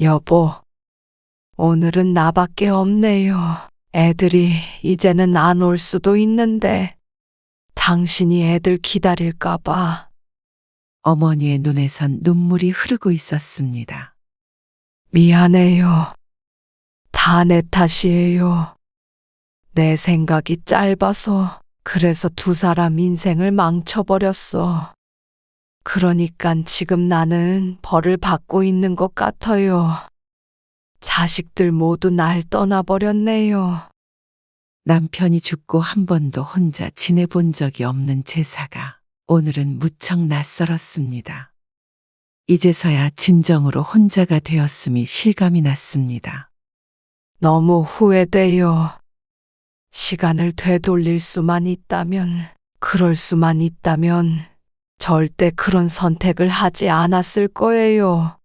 여보, 오늘은 나밖에 없네요. 애들이 이제는 안 올 수도 있는데, 당신이 애들 기다릴까봐. 어머니의 눈에선 눈물이 흐르고 있었습니다. 미안해요. 다 내 탓이에요. 내 생각이 짧아서, 그래서 두 사람 인생을 망쳐버렸어. 그러니깐 지금 나는 벌을 받고 있는 것 같아요. 자식들 모두 날 떠나버렸네요. 남편이 죽고 한 번도 혼자 지내본 적이 없는 제사가 오늘은 무척 낯설었습니다. 이제서야 진정으로 혼자가 되었음이 실감이 났습니다. 너무 후회돼요. 시간을 되돌릴 수만 있다면, 그럴 수만 있다면, 절대 그런 선택을 하지 않았을 거예요.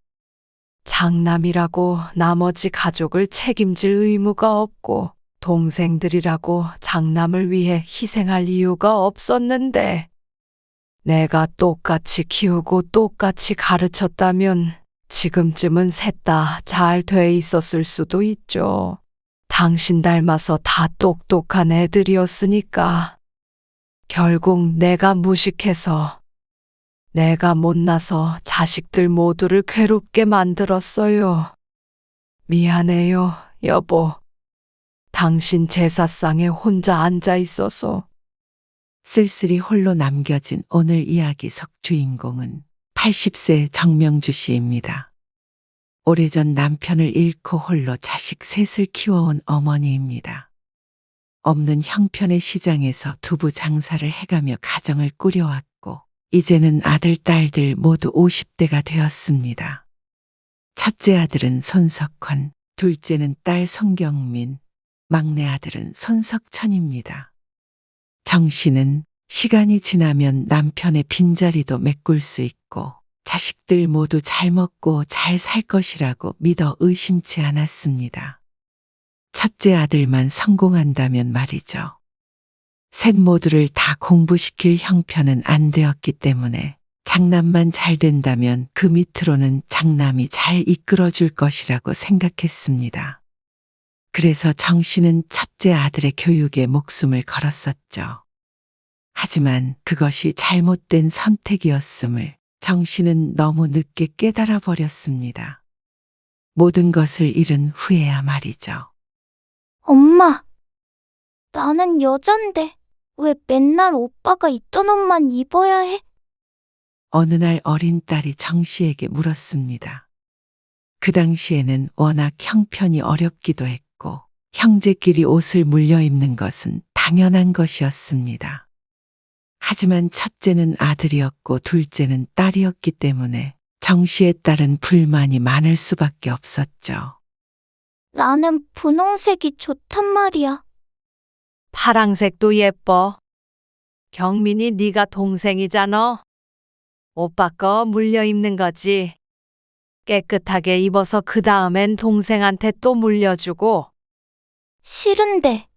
장남이라고 나머지 가족을 책임질 의무가 없고, 동생들이라고 장남을 위해 희생할 이유가 없었는데, 내가 똑같이 키우고 똑같이 가르쳤다면 지금쯤은 셋 다 잘 돼 있었을 수도 있죠. 당신 닮아서 다 똑똑한 애들이었으니까. 결국 내가 무식해서, 내가 못나서 자식들 모두를 괴롭게 만들었어요. 미안해요, 여보. 당신 제사상에 혼자 앉아 있어서. 쓸쓸히 홀로 남겨진 오늘 이야기 속 주인공은 80세 정명주 씨입니다. 오래전 남편을 잃고 홀로 자식 셋을 키워온 어머니입니다. 없는 형편의 시장에서 두부 장사를 해가며 가정을 꾸려왔고, 이제는 아들, 딸들 모두 50대가 되었습니다. 첫째 아들은 손석환, 둘째는 딸 손경민, 막내 아들은 손석천입니다. 정 씨는 시간이 지나면 남편의 빈자리도 메꿀 수 있고 자식들 모두 잘 먹고 잘 살 것이라고 믿어 의심치 않았습니다. 첫째 아들만 성공한다면 말이죠. 셋 모두를 다 공부시킬 형편은 안 되었기 때문에 장남만 잘 된다면 그 밑으로는 장남이 잘 이끌어줄 것이라고 생각했습니다. 그래서 정 씨는 첫째 아들의 교육에 목숨을 걸었었죠. 하지만 그것이 잘못된 선택이었음을 정 씨는 너무 늦게 깨달아 버렸습니다. 모든 것을 잃은 후에야 말이죠. 엄마, 나는 여잔데 왜 맨날 오빠가 입던 옷만 입어야 해? 어느 날 어린 딸이 정 씨에게 물었습니다. 그 당시에는 워낙 형편이 어렵기도 했고 형제끼리 옷을 물려 입는 것은 당연한 것이었습니다. 하지만 첫째는 아들이었고 둘째는 딸이었기 때문에 정 씨의 딸은 불만이 많을 수밖에 없었죠. 나는 분홍색이 좋단 말이야. 파랑색도 예뻐. 경민이 네가 동생이잖아. 오빠 거 물려 입는 거지. 깨끗하게 입어서 그 다음엔 동생한테 또 물려주고. 싫은데.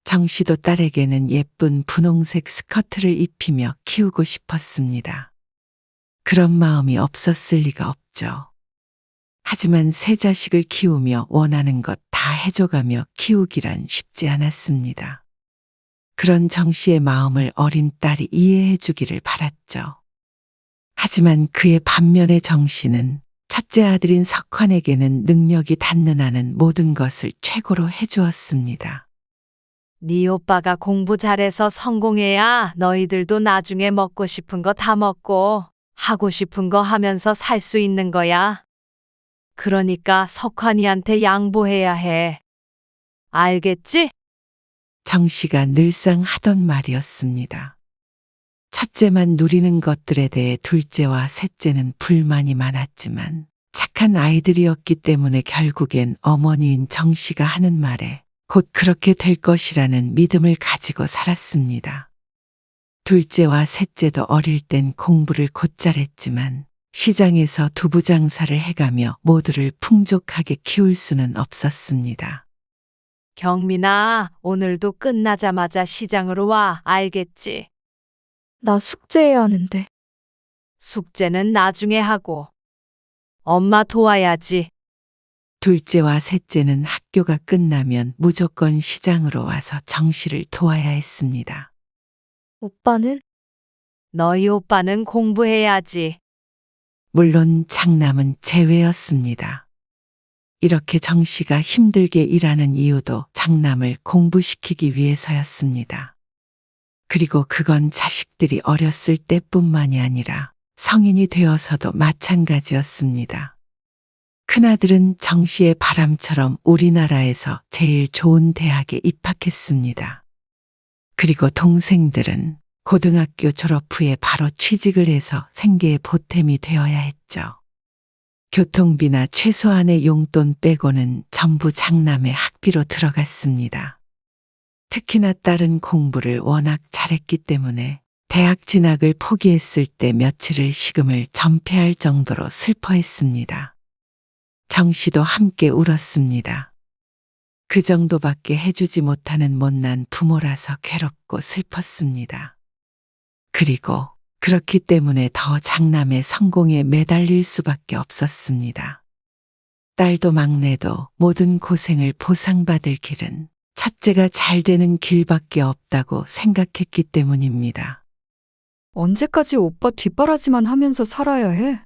정 씨도 딸에게는 예쁜 분홍색 스커트를 입히며 키우고 싶었습니다. 그런 마음이 없었을 리가 없죠. 하지만 세 자식을 키우며 원하는 것 다 해줘가며 키우기란 쉽지 않았습니다. 그런 정 씨의 마음을 어린 딸이 이해해 주기를 바랐죠. 하지만 그의 반면에 정 씨는 첫째 아들인 석환에게는 능력이 닿는 한은 모든 것을 최고로 해주었습니다. 네 오빠가 공부 잘해서 성공해야 너희들도 나중에 먹고 싶은 거 다 먹고 하고 싶은 거 하면서 살 수 있는 거야. 그러니까 석환이한테 양보해야 해. 알겠지? 정 씨가 늘상 하던 말이었습니다. 첫째만 누리는 것들에 대해 둘째와 셋째는 불만이 많았지만 착한 아이들이었기 때문에 결국엔 어머니인 정 씨가 하는 말에 곧 그렇게 될 것이라는 믿음을 가지고 살았습니다. 둘째와 셋째도 어릴 땐 공부를 곧잘 했지만 시장에서 두부 장사를 해가며 모두를 풍족하게 키울 수는 없었습니다. 경민아, 오늘도 끝나자마자 시장으로 와. 알겠지? 나 숙제해야 하는데. 숙제는 나중에 하고. 엄마 도와야지. 둘째와 셋째는 학교가 끝나면 무조건 시장으로 와서 정씨를 도와야 했습니다. 오빠는? 너희 오빠는 공부해야지. 물론 장남은 제외였습니다. 이렇게 정씨가 힘들게 일하는 이유도 장남을 공부시키기 위해서였습니다. 그리고 그건 자식들이 어렸을 때뿐만이 아니라 성인이 되어서도 마찬가지였습니다. 큰아들은 정씨의 바람처럼 우리나라에서 제일 좋은 대학에 입학했습니다. 그리고 동생들은 고등학교 졸업 후에 바로 취직을 해서 생계의 보탬이 되어야 했죠. 교통비나 최소한의 용돈 빼고는 전부 장남의 학비로 들어갔습니다. 특히나 딸은 공부를 워낙 잘했기 때문에 대학 진학을 포기했을 때 며칠을 식음을 전폐할 정도로 슬퍼했습니다. 정씨도 함께 울었습니다. 그 정도밖에 해주지 못하는 못난 부모라서 괴롭고 슬펐습니다. 그리고 그렇기 때문에 더 장남의 성공에 매달릴 수밖에 없었습니다. 딸도 막내도 모든 고생을 보상받을 길은 첫째가 잘 되는 길밖에 없다고 생각했기 때문입니다. 언제까지 오빠 뒷바라지만 하면서 살아야 해?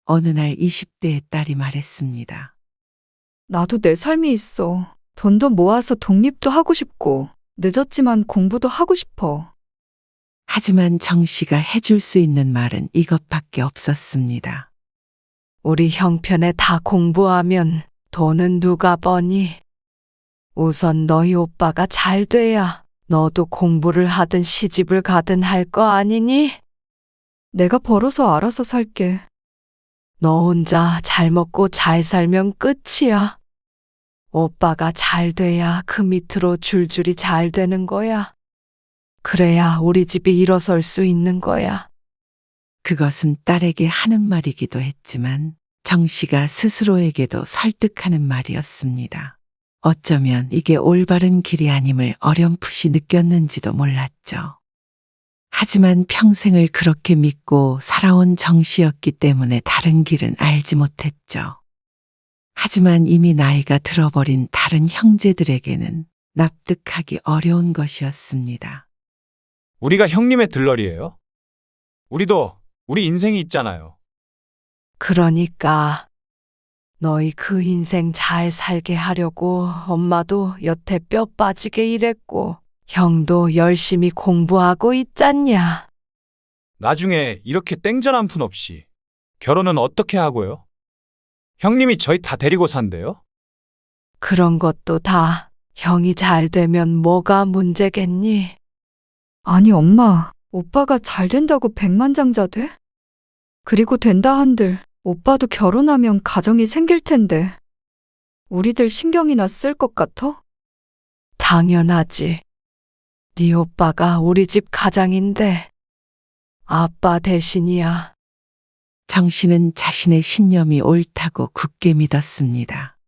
어느 날 20대의 딸이 말했습니다. 나도 내 삶이 있어. 돈도 모아서 독립도 하고 싶고, 늦었지만 공부도 하고 싶어. 하지만 정씨가 해줄 수 있는 말은 이것밖에 없었습니다. 우리 형편에 다 공부하면 돈은 누가 버니? 우선 너희 오빠가 잘 돼야 너도 공부를 하든 시집을 가든 할 거 아니니? 내가 벌어서 알아서 살게. 너 혼자 잘 먹고 잘 살면 끝이야. 오빠가 잘 돼야 그 밑으로 줄줄이 잘 되는 거야. 그래야 우리 집이 일어설 수 있는 거야. 그것은 딸에게 하는 말이기도 했지만 정씨가 스스로에게도 설득하는 말이었습니다. 어쩌면 이게 올바른 길이 아님을 어렴풋이 느꼈는지도 몰랐죠. 하지만 평생을 그렇게 믿고 살아온 정씨였기 때문에 다른 길은 알지 못했죠. 하지만 이미 나이가 들어버린 다른 형제들에게는 납득하기 어려운 것이었습니다. 우리가 형님의 들러리예요? 우리도 우리 인생이 있잖아요. 그러니까 너희 그 인생 잘 살게 하려고 엄마도 여태 뼈 빠지게 일했고 형도 열심히 공부하고 있잖냐. 나중에 이렇게 땡전 한 푼 없이 결혼은 어떻게 하고요? 형님이 저희 다 데리고 산대요? 그런 것도 다 형이 잘 되면 뭐가 문제겠니? 아니, 엄마, 오빠가 잘 된다고 백만장자 돼? 그리고 된다 한들 오빠도 결혼하면 가정이 생길 텐데. 우리들 신경이나 쓸 것 같아? 당연하지. 네 오빠가 우리 집 가장인데 아빠 대신이야. 정씨는 자신의 신념이 옳다고 굳게 믿었습니다.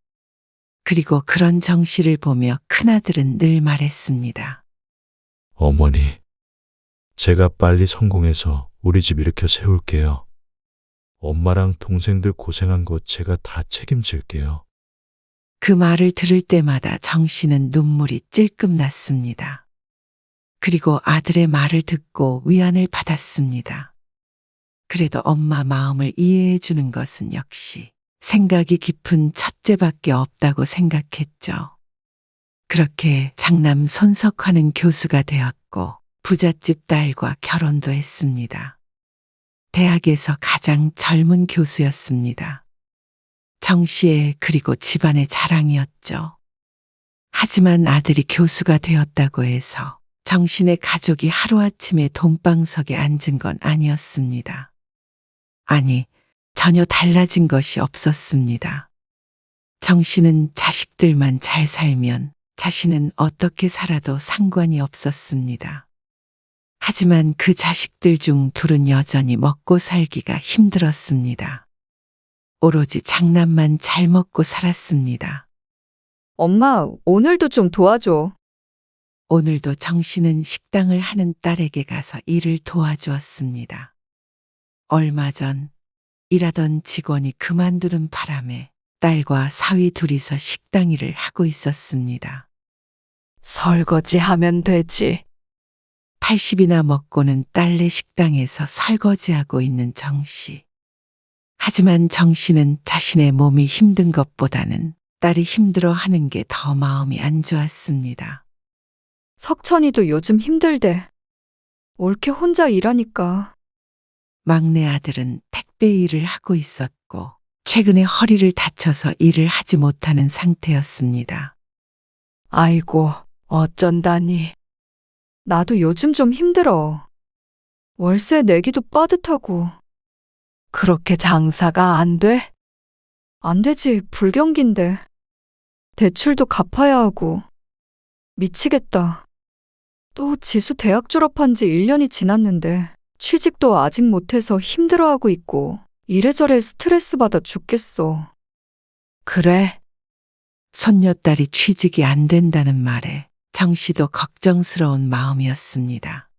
그리고 그런 정씨를 보며 큰아들은 늘 말했습니다. 어머니, 제가 빨리 성공해서 우리 집 일으켜 세울게요. 엄마랑 동생들 고생한 거 제가 다 책임질게요. 그 말을 들을 때마다 정씨는 눈물이 찔끔 났습니다. 그리고 아들의 말을 듣고 위안을 받았습니다. 그래도 엄마 마음을 이해해 주는 것은 역시 생각이 깊은 첫째밖에 없다고 생각했죠. 그렇게 장남 손석화는 교수가 되었고 부잣집 딸과 결혼도 했습니다. 대학에서 가장 젊은 교수였습니다. 정씨의 그리고 집안의 자랑이었죠. 하지만 아들이 교수가 되었다고 해서 정신의 가족이 하루아침에 돈방석에 앉은 건 아니었습니다. 아니, 전혀 달라진 것이 없었습니다. 정씨는 자식들만 잘 살면 자신은 어떻게 살아도 상관이 없었습니다. 하지만 그 자식들 중 둘은 여전히 먹고 살기가 힘들었습니다. 오로지 장남만 잘 먹고 살았습니다. 엄마, 오늘도 좀 도와줘. 오늘도 정씨는 식당을 하는 딸에게 가서 일을 도와주었습니다. 얼마 전 일하던 직원이 그만두는 바람에 딸과 사위 둘이서 식당 일을 하고 있었습니다. 설거지하면 되지. 80이나 먹고는 딸네 식당에서 설거지하고 있는 정 씨. 하지만 정 씨는 자신의 몸이 힘든 것보다는 딸이 힘들어 하는 게 더 마음이 안 좋았습니다. 석천이도 요즘 힘들대. 옳게 혼자 일하니까. 막내 아들은 택배 일을 하고 있었고 최근에 허리를 다쳐서 일을 하지 못하는 상태였습니다. 아이고, 어쩐다니. 나도 요즘 좀 힘들어. 월세 내기도 빠듯하고. 그렇게 장사가 안 돼? 안 되지, 불경기인데. 대출도 갚아야 하고. 미치겠다. 또 지수 대학 졸업한 지 1년이 지났는데 취직도 아직 못해서 힘들어하고 있고 이래저래 스트레스 받아 죽겠어. 그래, 손녀딸이 취직이 안 된다는 말에 정 씨도 걱정스러운 마음이었습니다.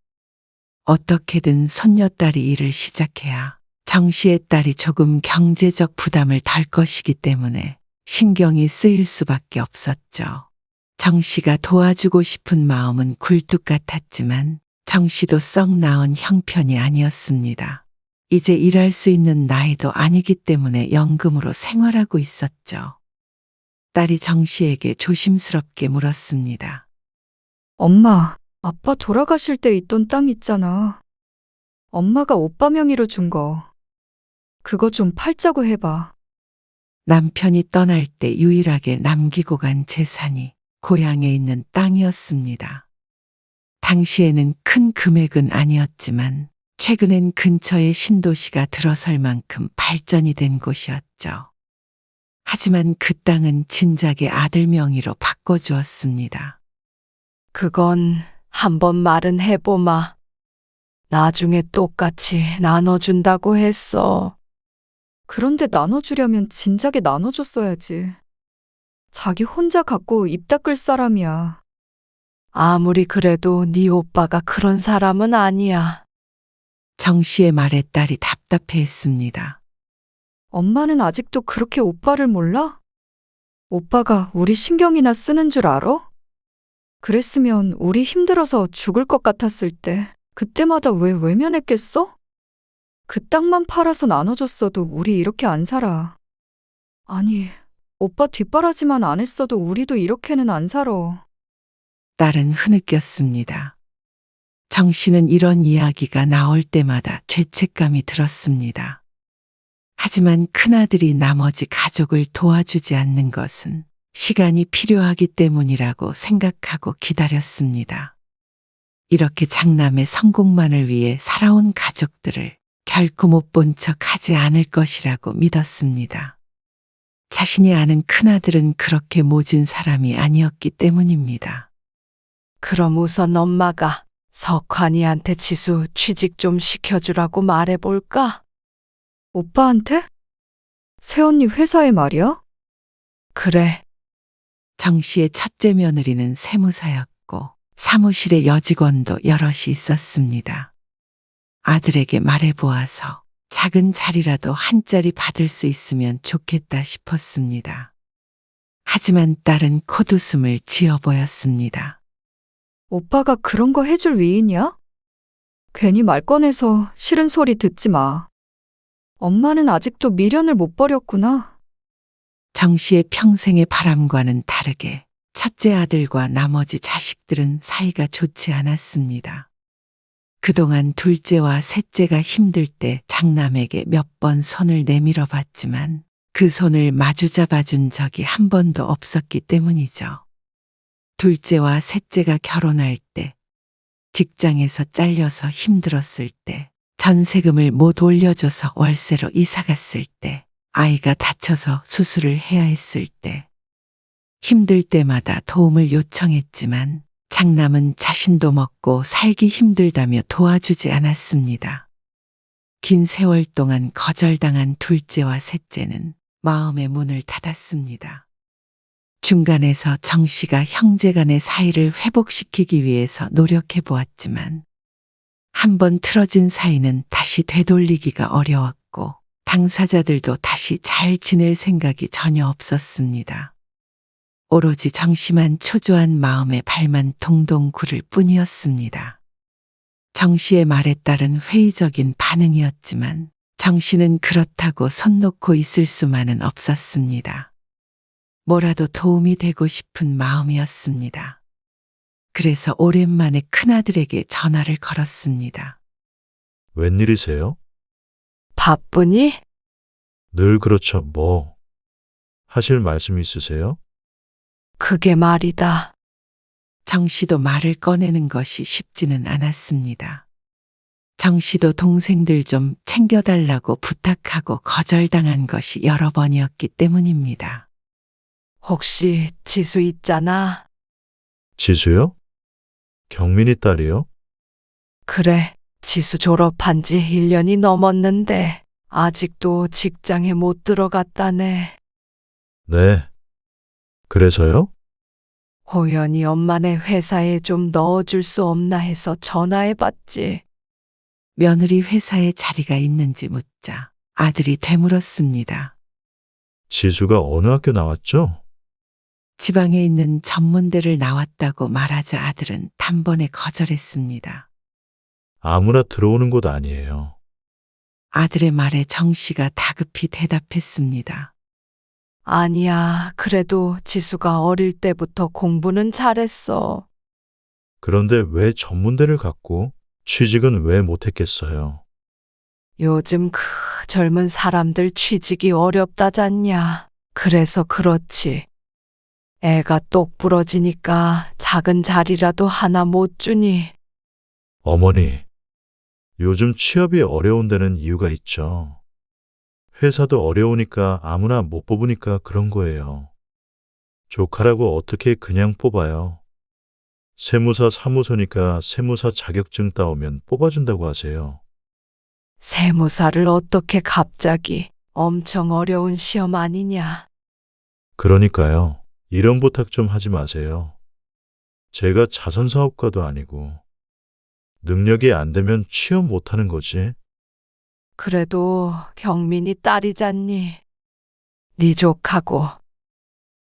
어떻게든 손녀딸이 일을 시작해야 정 씨의 딸이 조금 경제적 부담을 덜 것이기 때문에 신경이 쓰일 수밖에 없었죠. 정 씨가 도와주고 싶은 마음은 굴뚝 같았지만 정 씨도 썩 나은 형편이 아니었습니다. 이제 일할 수 있는 나이도 아니기 때문에 연금으로 생활하고 있었죠. 딸이 정 씨에게 조심스럽게 물었습니다. 엄마, 아빠 돌아가실 때 있던 땅 있잖아. 엄마가 오빠 명의로 준 거. 그거 좀 팔자고 해봐. 남편이 떠날 때 유일하게 남기고 간 재산이 고향에 있는 땅이었습니다. 당시에는 큰 금액은 아니었지만 최근엔 근처에 신도시가 들어설 만큼 발전이 된 곳이었죠. 하지만 그 땅은 진작에 아들 명의로 바꿔주었습니다. 그건 한번 말은 해보마. 나중에 똑같이 나눠준다고 했어. 그런데 나눠주려면 진작에 나눠줬어야지. 자기 혼자 갖고 입 닦을 사람이야. 아무리 그래도 네 오빠가 그런 사람은 아니야. 정 씨의 말에 딸이 답답해했습니다. 엄마는 아직도 그렇게 오빠를 몰라? 오빠가 우리 신경이나 쓰는 줄 알아? 그랬으면 우리 힘들어서 죽을 것 같았을 때 그때마다 왜 외면했겠어? 그 땅만 팔아서 나눠줬어도 우리 이렇게 안 살아. 아니, 오빠 뒷바라지만 안 했어도 우리도 이렇게는 안 살아. 딸은 흐느꼈습니다. 정 씨는 이런 이야기가 나올 때마다 죄책감이 들었습니다. 하지만 큰아들이 나머지 가족을 도와주지 않는 것은 시간이 필요하기 때문이라고 생각하고 기다렸습니다. 이렇게 장남의 성공만을 위해 살아온 가족들을 결코 못 본 척 하지 않을 것이라고 믿었습니다. 자신이 아는 큰아들은 그렇게 모진 사람이 아니었기 때문입니다. 그럼 우선 엄마가 석환이한테 지수 취직 좀 시켜주라고 말해볼까? 오빠한테? 새언니 회사에 말이야? 그래, 정 씨의 첫째 며느리는 세무사였고 사무실에 여직원도 여럿이 있었습니다. 아들에게 말해보아서 작은 자리라도 한 자리 받을 수 있으면 좋겠다 싶었습니다. 하지만 딸은 콧웃음을 지어 보였습니다. 오빠가 그런 거 해줄 위인이야? 괜히 말 꺼내서 싫은 소리 듣지 마. 엄마는 아직도 미련을 못 버렸구나. 정 씨의 평생의 바람과는 다르게 첫째 아들과 나머지 자식들은 사이가 좋지 않았습니다. 그동안 둘째와 셋째가 힘들 때 장남에게 몇 번 손을 내밀어 봤지만 그 손을 마주 잡아준 적이 한 번도 없었기 때문이죠. 둘째와 셋째가 결혼할 때, 직장에서 잘려서 힘들었을 때, 전세금을 못 올려줘서 월세로 이사 갔을 때, 아이가 다쳐서 수술을 해야 했을 때, 힘들 때마다 도움을 요청했지만 장남은 자신도 먹고 살기 힘들다며 도와주지 않았습니다. 긴 세월 동안 거절당한 둘째와 셋째는 마음의 문을 닫았습니다. 중간에서 정 씨가 형제간의 사이를 회복시키기 위해서 노력해 보았지만 한번 틀어진 사이는 다시 되돌리기가 어려웠고 당사자들도 다시 잘 지낼 생각이 전혀 없었습니다. 오로지 정씨만 초조한 마음에 발만 동동 구를 뿐이었습니다. 정씨의 말에 따른 회의적인 반응이었지만 정씨는 그렇다고 손 놓고 있을 수만은 없었습니다. 뭐라도 도움이 되고 싶은 마음이었습니다. 그래서 오랜만에 큰아들에게 전화를 걸었습니다. 웬일이세요? 바쁘니? 늘 그렇죠. 뭐 하실 말씀 있으세요? 그게 말이다. 정씨도 말을 꺼내는 것이 쉽지는 않았습니다. 정씨도 동생들 좀 챙겨달라고 부탁하고 거절당한 것이 여러 번이었기 때문입니다. 혹시 지수 있잖아. 지수요? 경민이 딸이요? 그래, 지수 졸업한 지 1년이 넘었는데 아직도 직장에 못 들어갔다네. 네. 그래서요? 호연이 엄마네 회사에 좀 넣어줄 수 없나 해서 전화해봤지. 며느리 회사에 자리가 있는지 묻자 아들이 되물었습니다. 지수가 어느 학교 나왔죠? 지방에 있는 전문대를 나왔다고 말하자 아들은 단번에 거절했습니다. 아무나 들어오는 곳 아니에요. 아들의 말에 정씨가 다급히 대답했습니다. 아니야, 그래도 지수가 어릴 때부터 공부는 잘했어. 그런데 왜 전문대를 갖고 취직은 왜 못했겠어요? 요즘 젊은 사람들 취직이 어렵다잖냐. 그래서 그렇지. 애가 똑 부러지니까 작은 자리라도 하나 못 주니. 어머니, 요즘 취업이 어려운 데는 이유가 있죠. 회사도 어려우니까 아무나 못 뽑으니까 그런 거예요. 조카라고 어떻게 그냥 뽑아요? 세무사 사무소니까 세무사 자격증 따오면 뽑아준다고 하세요. 세무사를 어떻게 갑자기? 엄청 어려운 시험 아니냐. 그러니까요. 이런 부탁 좀 하지 마세요. 제가 자선사업가도 아니고 능력이 안 되면 취업 못하는 거지. 그래도 경민이 딸이잖니. 네 조카고.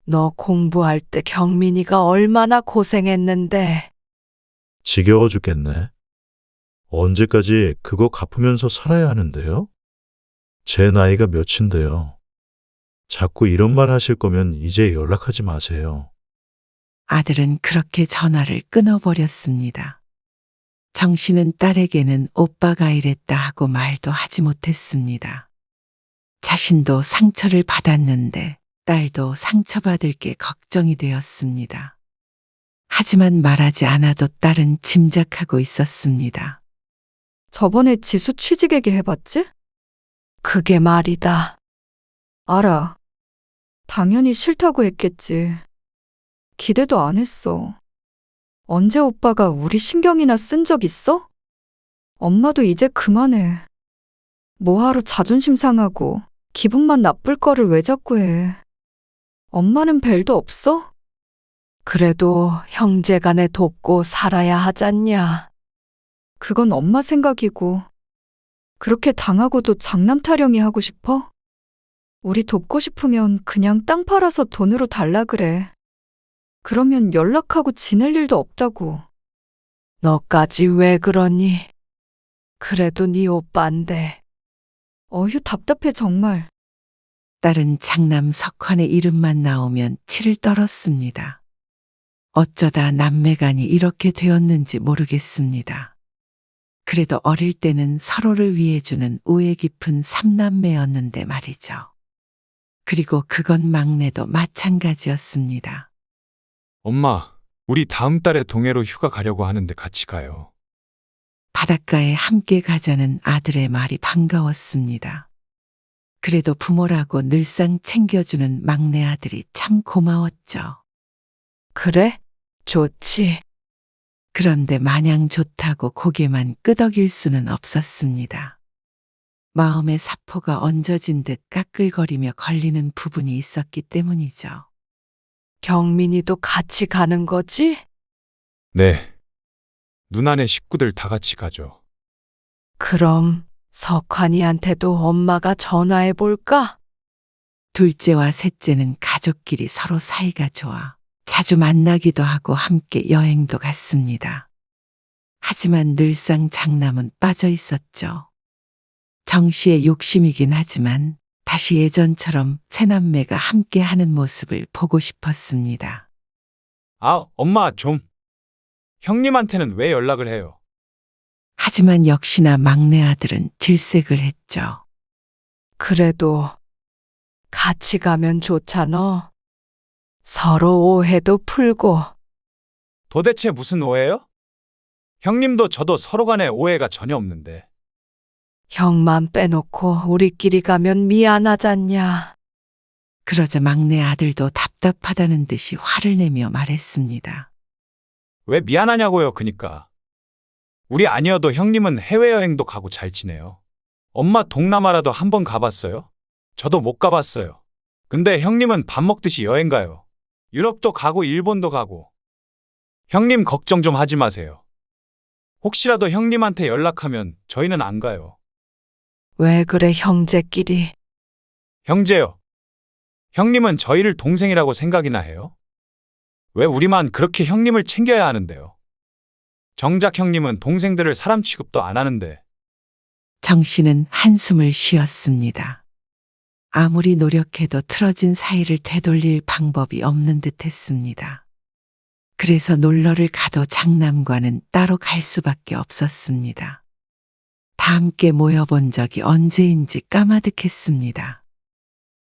너 공부할 때 경민이가 얼마나 고생했는데. 지겨워 죽겠네. 언제까지 그거 갚으면서 살아야 하는데요? 제 나이가 몇인데요. 자꾸 이런 말 하실 거면 이제 연락하지 마세요. 아들은 그렇게 전화를 끊어버렸습니다. 정씨는 딸에게는 오빠가 이랬다 하고 말도 하지 못했습니다. 자신도 상처를 받았는데 딸도 상처받을 게 걱정이 되었습니다. 하지만 말하지 않아도 딸은 짐작하고 있었습니다. 저번에 지수 취직 얘기해봤지? 그게 말이다. 알아. 당연히 싫다고 했겠지. 기대도 안 했어. 언제 오빠가 우리 신경이나 쓴 적 있어? 엄마도 이제 그만해. 뭐하러 자존심 상하고 기분만 나쁠 거를 왜 자꾸 해. 엄마는 벨도 없어? 그래도 형제간에 돕고 살아야 하잖냐. 그건 엄마 생각이고. 그렇게 당하고도 장남 타령이 하고 싶어? 우리 돕고 싶으면 그냥 땅 팔아서 돈으로 달라 그래. 그러면 연락하고 지낼 일도 없다고. 너까지 왜 그러니? 그래도 네 오빠인데. 어휴 답답해 정말. 딸은 장남 석환의 이름만 나오면 치를 떨었습니다. 어쩌다 남매간이 이렇게 되었는지 모르겠습니다. 그래도 어릴 때는 서로를 위해주는 우애 깊은 삼남매였는데 말이죠. 그리고 그건 막내도 마찬가지였습니다. 엄마, 우리 다음 달에 동해로 휴가 가려고 하는데 같이 가요. 바닷가에 함께 가자는 아들의 말이 반가웠습니다. 그래도 부모라고 늘상 챙겨주는 막내 아들이 참 고마웠죠. 그래? 좋지. 그런데 마냥 좋다고 고개만 끄덕일 수는 없었습니다. 마음의 사포가 얹어진 듯 까끌거리며 걸리는 부분이 있었기 때문이죠. 경민이도 같이 가는 거지? 네. 누나네 식구들 다 같이 가죠. 그럼 석환이한테도 엄마가 전화해 볼까? 둘째와 셋째는 가족끼리 서로 사이가 좋아 자주 만나기도 하고 함께 여행도 갔습니다. 하지만 늘상 장남은 빠져 있었죠. 정 씨의 욕심이긴 하지만 다시 예전처럼 새남매가 함께 하는 모습을 보고 싶었습니다. 아, 엄마 좀. 형님한테는 왜 연락을 해요? 하지만 역시나 막내 아들은 질색을 했죠. 그래도 같이 가면 좋잖아. 서로 오해도 풀고. 도대체 무슨 오해요? 형님도 저도 서로 간에 오해가 전혀 없는데. 형만 빼놓고 우리끼리 가면 미안하잖냐. 그러자 막내 아들도 답답하다는 듯이 화를 내며 말했습니다. 왜 미안하냐고요, 그니까. 우리 아니어도 형님은 해외여행도 가고 잘 지내요. 엄마 동남아라도 한번 가봤어요? 저도 못 가봤어요. 근데 형님은 밥 먹듯이 여행 가요. 유럽도 가고 일본도 가고. 형님 걱정 좀 하지 마세요. 혹시라도 형님한테 연락하면 저희는 안 가요. 왜 그래, 형제끼리. 형제요. 형님은 저희를 동생이라고 생각이나 해요? 왜 우리만 그렇게 형님을 챙겨야 하는데요? 정작 형님은 동생들을 사람 취급도 안 하는데. 정 씨는 한숨을 쉬었습니다. 아무리 노력해도 틀어진 사이를 되돌릴 방법이 없는 듯 했습니다. 그래서 놀러를 가도 장남과는 따로 갈 수밖에 없었습니다. 다 함께 모여본 적이 언제인지 까마득했습니다.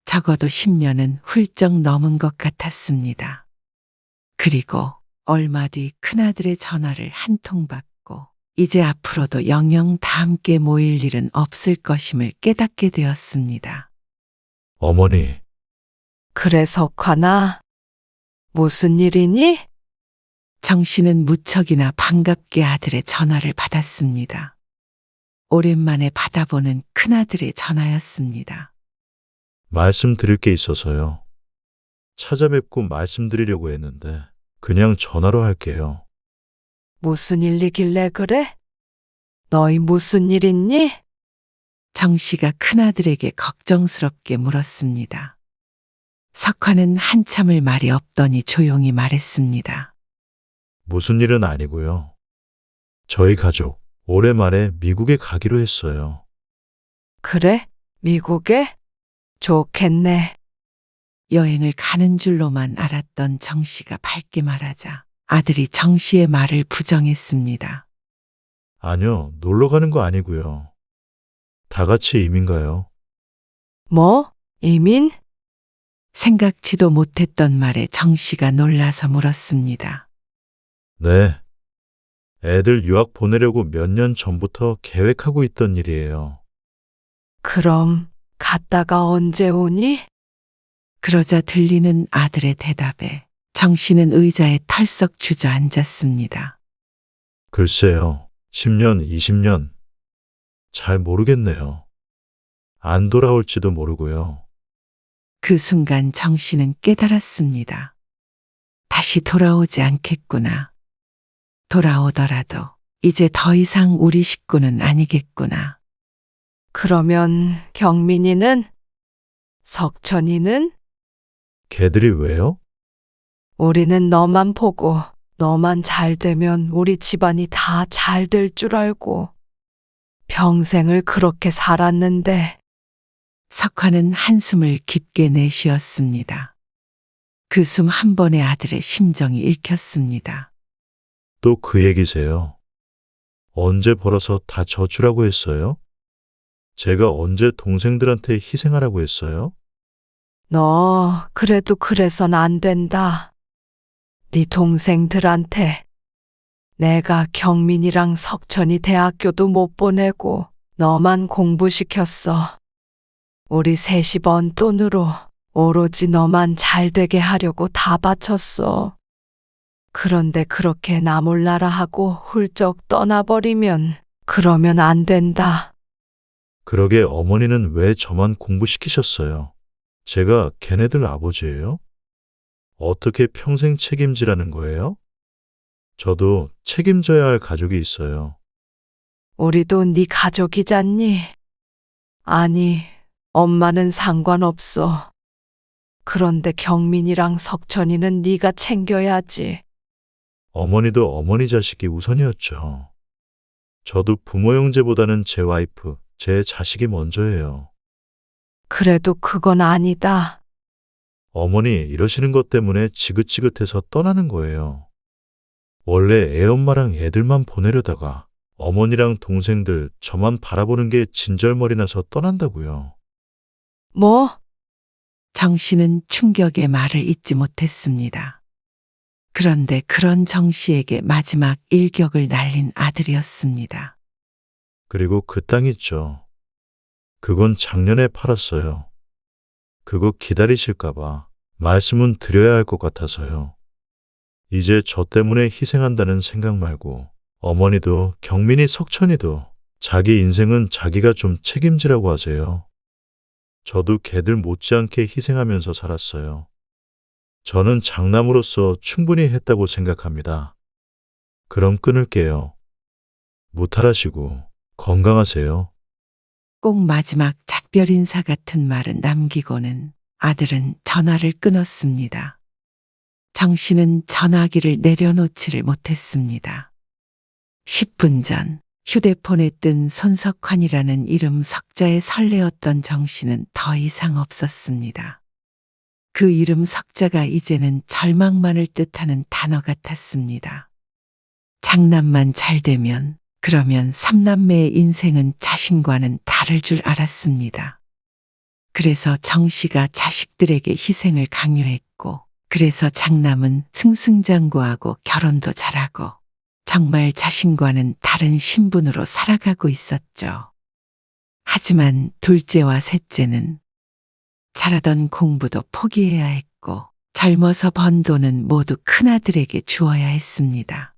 적어도 10년은 훌쩍 넘은 것 같았습니다. 그리고 얼마 뒤 큰아들의 전화를 한 통 받고 이제 앞으로도 영영 다 함께 모일 일은 없을 것임을 깨닫게 되었습니다. 어머니, 그래, 석환아. 무슨 일이니? 정 씨는 무척이나 반갑게 아들의 전화를 받았습니다. 오랜만에 받아보는 큰아들의 전화였습니다. 말씀드릴 게 있어서요. 찾아뵙고 말씀드리려고 했는데 그냥 전화로 할게요. 무슨 일이길래 그래? 너희 무슨 일 있니? 정 씨가 큰아들에게 걱정스럽게 물었습니다. 석환은 한참을 말이 없더니 조용히 말했습니다. 무슨 일은 아니고요. 저희 가족 올해 말에 미국에 가기로 했어요. 그래? 미국에? 좋겠네. 여행을 가는 줄로만 알았던 정 씨가 밝게 말하자 아들이 정 씨의 말을 부정했습니다. 아니요, 놀러 가는 거 아니고요. 다 같이 이민 가요. 뭐? 이민? 생각지도 못했던 말에 정 씨가 놀라서 물었습니다. 네. 애들 유학 보내려고 몇 년 전부터 계획하고 있던 일이에요. 그럼 갔다가 언제 오니? 그러자 들리는 아들의 대답에 정 씨는 의자에 털썩 주저앉았습니다. 글쎄요, 10년, 20년. 잘 모르겠네요. 안 돌아올지도 모르고요. 그 순간 정 씨는 깨달았습니다. 다시 돌아오지 않겠구나. 돌아오더라도 이제 더 이상 우리 식구는 아니겠구나. 그러면 경민이는? 석천이는? 걔들이 왜요? 우리는 너만 보고 너만 잘 되면 우리 집안이 다 잘 될 줄 알고 평생을 그렇게 살았는데. 석환은 한숨을 깊게 내쉬었습니다. 그 숨 한 번에 아들의 심정이 읽혔습니다. 또 그 얘기세요. 언제 벌어서 다 저주라고 했어요? 제가 언제 동생들한테 희생하라고 했어요? 너 그래도 그래선 안 된다. 네 동생들한테 내가 경민이랑 석천이 대학교도 못 보내고 너만 공부시켰어. 우리 셋이 번 돈으로 오로지 너만 잘 되게 하려고 다 바쳤어. 그런데 그렇게 나 몰라라 하고 훌쩍 떠나버리면 그러면 안 된다. 그러게 어머니는 왜 저만 공부시키셨어요? 제가 걔네들 아버지예요? 어떻게 평생 책임지라는 거예요? 저도 책임져야 할 가족이 있어요. 우리도 네 가족이잖니? 아니, 엄마는 상관없어. 그런데 경민이랑 석천이는 네가 챙겨야지. 어머니도 어머니 자식이 우선이었죠. 저도 부모 형제보다는 제 와이프, 제 자식이 먼저예요. 그래도 그건 아니다. 어머니 이러시는 것 때문에 지긋지긋해서 떠나는 거예요. 원래 애엄마랑 애들만 보내려다가 어머니랑 동생들 저만 바라보는 게 진절머리 나서 떠난다고요. 뭐? 정 씨는 충격의 말을 잇지 못했습니다. 그런데 그런 정 씨에게 마지막 일격을 날린 아들이었습니다. 그리고 그 땅 있죠. 그건 작년에 팔았어요. 그거 기다리실까봐 말씀은 드려야 할 것 같아서요. 이제 저 때문에 희생한다는 생각 말고 어머니도 경민이 석천이도 자기 인생은 자기가 좀 책임지라고 하세요. 저도 걔들 못지않게 희생하면서 살았어요. 저는 장남으로서 충분히 했다고 생각합니다. 그럼 끊을게요. 무탈하시고 건강하세요. 꼭 마지막 작별 인사 같은 말은 남기고는 아들은 전화를 끊었습니다. 정 씨는 전화기를 내려놓지를 못했습니다. 10분 전 휴대폰에 뜬 손석환이라는 이름 석자에 설레었던 정 씨는 더 이상 없었습니다. 그 이름 석자가 이제는 절망만을 뜻하는 단어 같았습니다. 장남만 잘 되면 그러면 삼남매의 인생은 자신과는 다를 줄 알았습니다. 그래서 정 씨가 자식들에게 희생을 강요했고, 그래서 장남은 승승장구하고 결혼도 잘하고 정말 자신과는 다른 신분으로 살아가고 있었죠. 하지만 둘째와 셋째는 잘하던 공부도 포기해야 했고 젊어서 번 돈은 모두 큰아들에게 주어야 했습니다.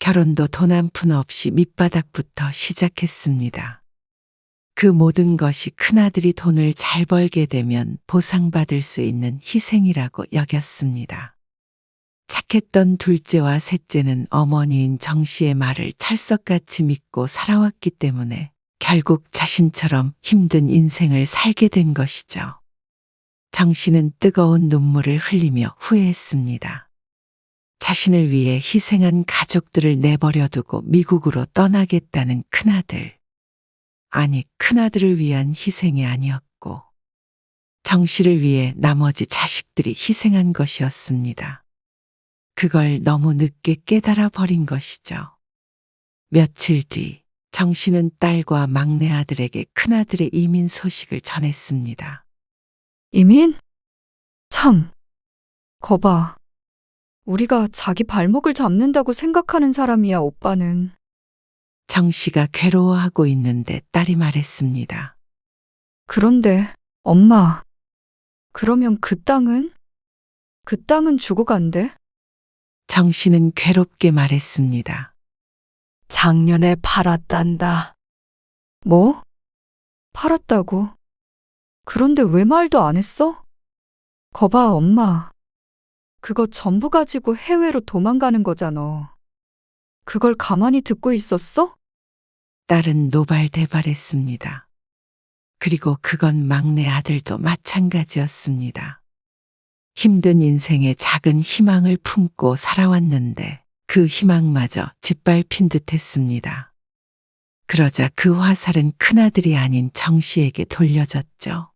결혼도 돈 한 푼 없이 밑바닥부터 시작했습니다. 그 모든 것이 큰아들이 돈을 잘 벌게 되면 보상받을 수 있는 희생이라고 여겼습니다. 착했던 둘째와 셋째는 어머니인 정 씨의 말을 철석같이 믿고 살아왔기 때문에 결국 자신처럼 힘든 인생을 살게 된 것이죠. 정 씨는 뜨거운 눈물을 흘리며 후회했습니다. 자신을 위해 희생한 가족들을 내버려 두고 미국으로 떠나겠다는 큰아들. 아니, 큰아들을 위한 희생이 아니었고 정 씨를 위해 나머지 자식들이 희생한 것이었습니다. 그걸 너무 늦게 깨달아 버린 것이죠. 며칠 뒤 정 씨는 딸과 막내 아들에게 큰아들의 이민 소식을 전했습니다. 이민? 참. 거봐. 우리가 자기 발목을 잡는다고 생각하는 사람이야, 오빠는. 정 씨가 괴로워하고 있는데 딸이 말했습니다. 그런데, 엄마. 그러면 그 땅은? 그 땅은 주고 간대? 정 씨는 괴롭게 말했습니다. 작년에 팔았단다. 뭐? 팔았다고? 그런데 왜 말도 안 했어? 거봐, 엄마. 그거 전부 가지고 해외로 도망가는 거잖아. 그걸 가만히 듣고 있었어? 딸은 노발대발했습니다. 그리고 그건 막내 아들도 마찬가지였습니다. 힘든 인생에 작은 희망을 품고 살아왔는데 그 희망마저 짓밟힌 듯 했습니다. 그러자 그 화살은 큰아들이 아닌 정 씨에게 돌려졌죠.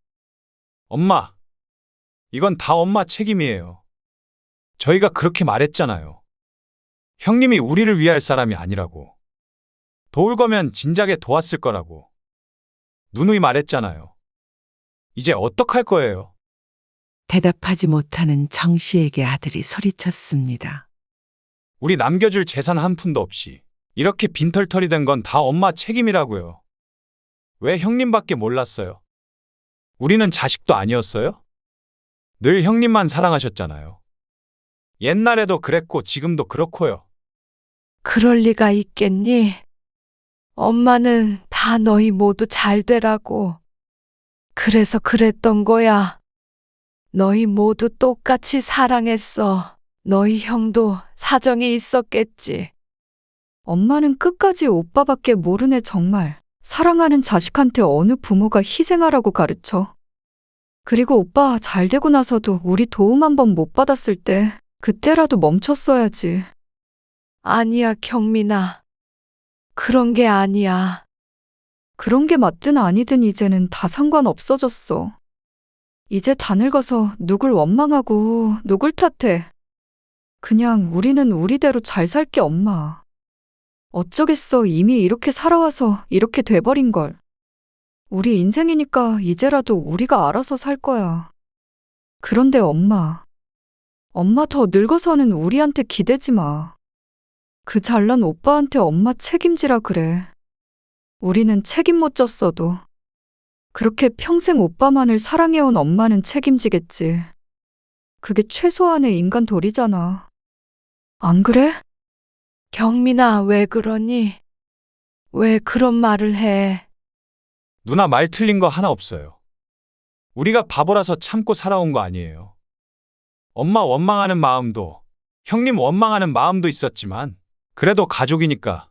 엄마, 이건 다 엄마 책임이에요. 저희가 그렇게 말했잖아요. 형님이 우리를 위할 사람이 아니라고. 도울 거면 진작에 도왔을 거라고. 누누이 말했잖아요. 이제 어떡할 거예요? 대답하지 못하는 정 씨에게 아들이 소리쳤습니다. 우리 남겨줄 재산 한 푼도 없이 이렇게 빈털털이 된 건 다 엄마 책임이라고요. 왜 형님밖에 몰랐어요? 우리는 자식도 아니었어요? 늘 형님만 사랑하셨잖아요. 옛날에도 그랬고 지금도 그렇고요. 그럴 리가 있겠니? 엄마는 다 너희 모두 잘 되라고. 그래서 그랬던 거야. 너희 모두 똑같이 사랑했어. 너희 형도 사정이 있었겠지. 엄마는 끝까지 오빠밖에 모르네 정말. 사랑하는 자식한테 어느 부모가 희생하라고 가르쳐. 그리고 오빠 잘 되고 나서도 우리 도움 한 번 못 받았을 때 그때라도 멈췄어야지. 아니야, 경민아. 그런 게 아니야. 그런 게 맞든 아니든 이제는 다 상관없어졌어. 이제 다 늙어서 누굴 원망하고 누굴 탓해. 그냥 우리는 우리대로 잘 살게 엄마. 어쩌겠어 이미 이렇게 살아와서 이렇게 돼버린 걸. 우리 인생이니까 이제라도 우리가 알아서 살 거야. 그런데 엄마 더 늙어서는 우리한테 기대지 마. 그 잘난 오빠한테 엄마 책임지라 그래. 우리는 책임 못 졌어도 그렇게 평생 오빠만을 사랑해온 엄마는 책임지겠지. 그게 최소한의 인간 도리잖아. 안 그래? 경민아, 왜 그러니? 왜 그런 말을 해? 누나 말 틀린 거 하나 없어요. 우리가 바보라서 참고 살아온 거 아니에요. 엄마 원망하는 마음도, 형님 원망하는 마음도 있었지만, 그래도 가족이니까.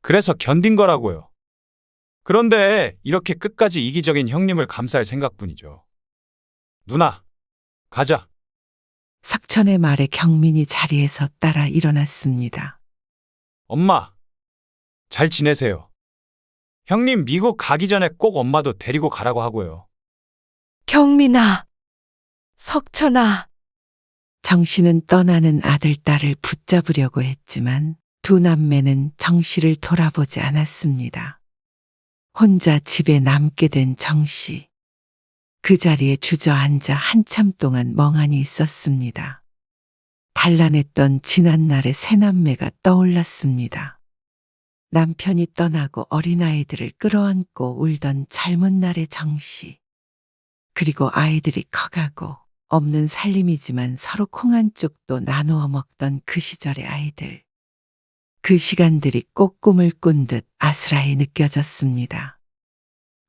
그래서 견딘 거라고요. 그런데 이렇게 끝까지 이기적인 형님을 감쌀 생각뿐이죠. 누나, 가자. 석천의 말에 경민이 자리에서 따라 일어났습니다. 엄마, 잘 지내세요. 형님 미국 가기 전에 꼭 엄마도 데리고 가라고 하고요. 경민아, 석천아. 정씨는 떠나는 아들, 딸을 붙잡으려고 했지만 두 남매는 정씨를 돌아보지 않았습니다. 혼자 집에 남게 된 정씨. 그 자리에 주저앉아 한참 동안 멍하니 있었습니다. 단란했던 지난날의 새 남매가 떠올랐습니다. 남편이 떠나고 어린아이들을 끌어안고 울던 젊은 날의 정씨. 그리고 아이들이 커가고 없는 살림이지만 서로 콩 한 쪽도 나누어 먹던 그 시절의 아이들. 그 시간들이 꼭 꿈을 꾼 듯 아스라이 느껴졌습니다.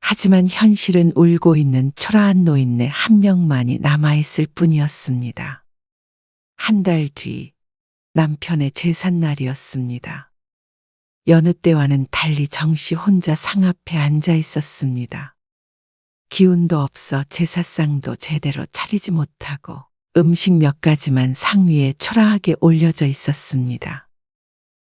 하지만 현실은 울고 있는 초라한 노인네 한 명만이 남아있을 뿐이었습니다. 한 달 뒤 남편의 제삿날이었습니다. 여느 때와는 달리 정씨 혼자 상 앞에 앉아 있었습니다. 기운도 없어 제사상도 제대로 차리지 못하고 음식 몇 가지만 상 위에 초라하게 올려져 있었습니다.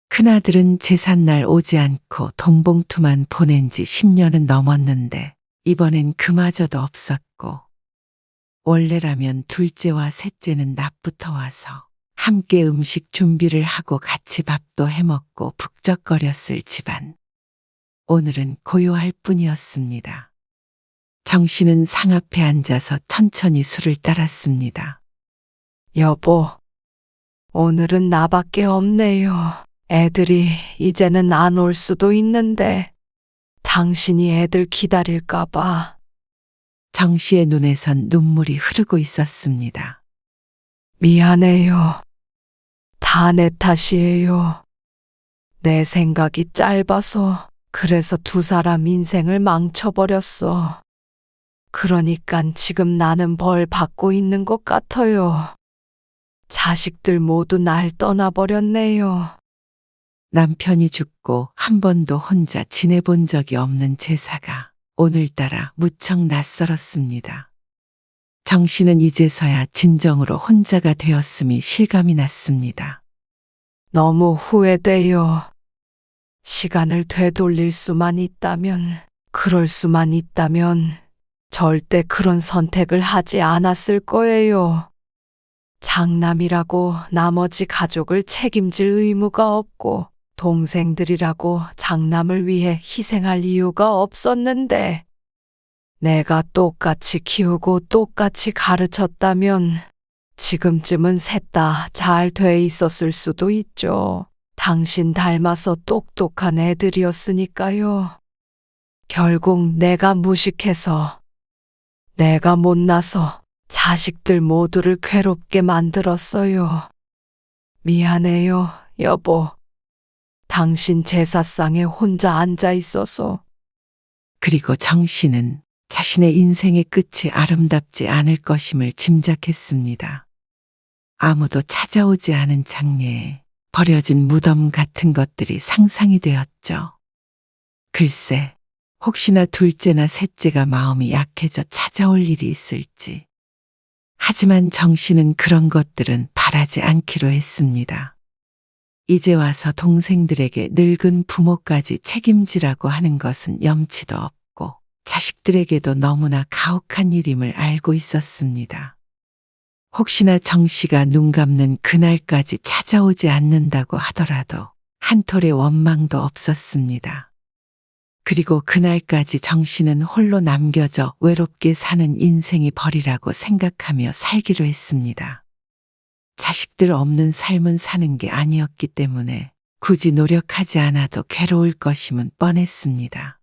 큰아들은 제삿날 오지 않고 돈봉투만 보낸 지 10년은 넘었는데 이번엔 그마저도 없었고, 원래라면 둘째와 셋째는 낮부터 와서 함께 음식 준비를 하고 같이 밥도 해먹고 북적거렸을 집안. 오늘은 고요할 뿐이었습니다. 정씨는 상 앞에 앉아서 천천히 술을 따랐습니다. 여보, 오늘은 나밖에 없네요. 애들이 이제는 안 올 수도 있는데 당신이 애들 기다릴까봐. 정씨의 눈에선 눈물이 흐르고 있었습니다. 미안해요. 다 내 탓이에요. 내 생각이 짧아서 그래서 두 사람 인생을 망쳐버렸어. 그러니깐 지금 나는 벌 받고 있는 것 같아요. 자식들 모두 날 떠나버렸네요. 남편이 죽고 한 번도 혼자 지내본 적이 없는 제사가 오늘따라 무척 낯설었습니다. 정씨는 이제서야 진정으로 혼자가 되었음이 실감이 났습니다. 너무 후회돼요. 시간을 되돌릴 수만 있다면, 그럴 수만 있다면 절대 그런 선택을 하지 않았을 거예요. 장남이라고 나머지 가족을 책임질 의무가 없고 동생들이라고 장남을 위해 희생할 이유가 없었는데, 내가 똑같이 키우고 똑같이 가르쳤다면 지금쯤은 셋 다 잘 돼 있었을 수도 있죠. 당신 닮아서 똑똑한 애들이었으니까요. 결국 내가 무식해서, 내가 못나서 자식들 모두를 괴롭게 만들었어요. 미안해요, 여보. 당신 제사상에 혼자 앉아 있어서. 그리고 정씨는 자신의 인생의 끝이 아름답지 않을 것임을 짐작했습니다. 아무도 찾아오지 않은 장례에 버려진 무덤 같은 것들이 상상이 되었죠. 글쎄, 혹시나 둘째나 셋째가 마음이 약해져 찾아올 일이 있을지. 하지만 정 씨는 그런 것들은 바라지 않기로 했습니다. 이제 와서 동생들에게 늙은 부모까지 책임지라고 하는 것은 염치도 없고 자식들에게도 너무나 가혹한 일임을 알고 있었습니다. 혹시나 정 씨가 눈 감는 그날까지 찾아오지 않는다고 하더라도 한 톨의 원망도 없었습니다. 그리고 그날까지 정 씨는 홀로 남겨져 외롭게 사는 인생이 벌이라고 생각하며 살기로 했습니다. 자식들 없는 삶은 사는 게 아니었기 때문에 굳이 노력하지 않아도 괴로울 것임은 뻔했습니다.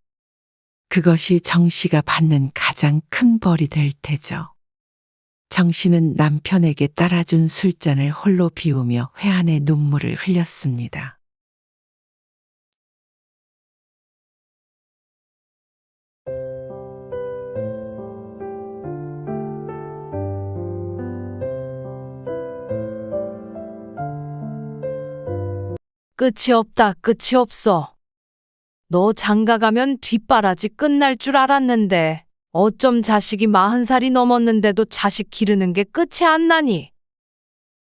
그것이 정 씨가 받는 가장 큰 벌이 될 테죠. 정 씨는 남편에게 따라준 술잔을 홀로 비우며 회한의 눈물을 흘렸습니다. 끝이 없다, 끝이 없어. 너 장가 가면 뒷바라지 끝날 줄 알았는데 어쩜 자식이 40살이 넘었는데도 자식 기르는 게 끝이 안 나니?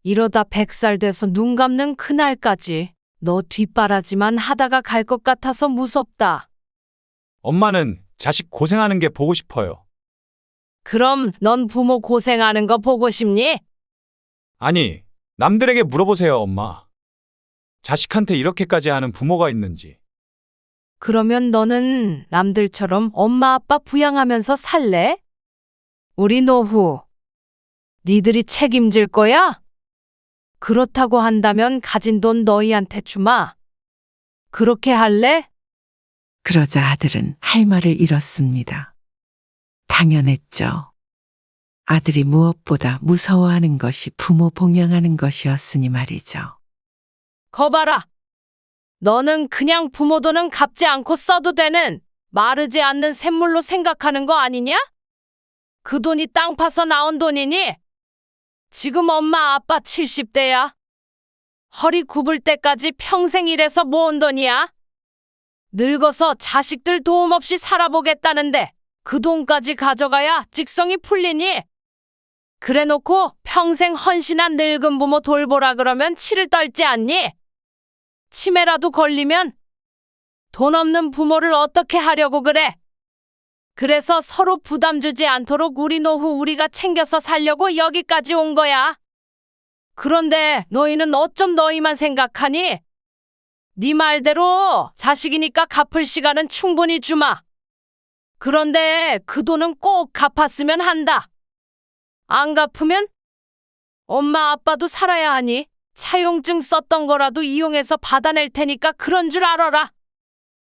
이러다 100살 돼서 눈 감는 그날까지 너 뒷바라지만 하다가 갈 것 같아서 무섭다. 엄마는 자식 고생하는 게 보고 싶어요. 그럼 넌 부모 고생하는 거 보고 싶니? 아니, 남들에게 물어보세요, 엄마. 자식한테 이렇게까지 하는 부모가 있는지. 그러면 너는 남들처럼 엄마 아빠 부양하면서 살래? 우리 노후 니들이 책임질 거야? 그렇다고 한다면 가진 돈 너희한테 주마. 그렇게 할래? 그러자 아들은 할 말을 잃었습니다. 당연했죠. 아들이 무엇보다 무서워하는 것이 부모 봉양하는 것이었으니 말이죠. 거봐라. 너는 그냥 부모 돈은 갚지 않고 써도 되는 마르지 않는 샘물로 생각하는 거 아니냐? 그 돈이 땅 파서 나온 돈이니? 지금 엄마 아빠 70대야. 허리 굽을 때까지 평생 일해서 모은 돈이야. 늙어서 자식들 도움 없이 살아보겠다는데 그 돈까지 가져가야 직성이 풀리니? 그래놓고 평생 헌신한 늙은 부모 돌보라 그러면 치를 떨지 않니? 치매라도 걸리면 돈 없는 부모를 어떻게 하려고 그래? 그래서 서로 부담 주지 않도록 우리 노후 우리가 챙겨서 살려고 여기까지 온 거야. 그런데 너희는 어쩜 너희만 생각하니? 네 말대로 자식이니까 갚을 시간은 충분히 주마. 그런데 그 돈은 꼭 갚았으면 한다. 안 갚으면 엄마 아빠도 살아야 하니 차용증 썼던 거라도 이용해서 받아낼 테니까 그런 줄 알아라.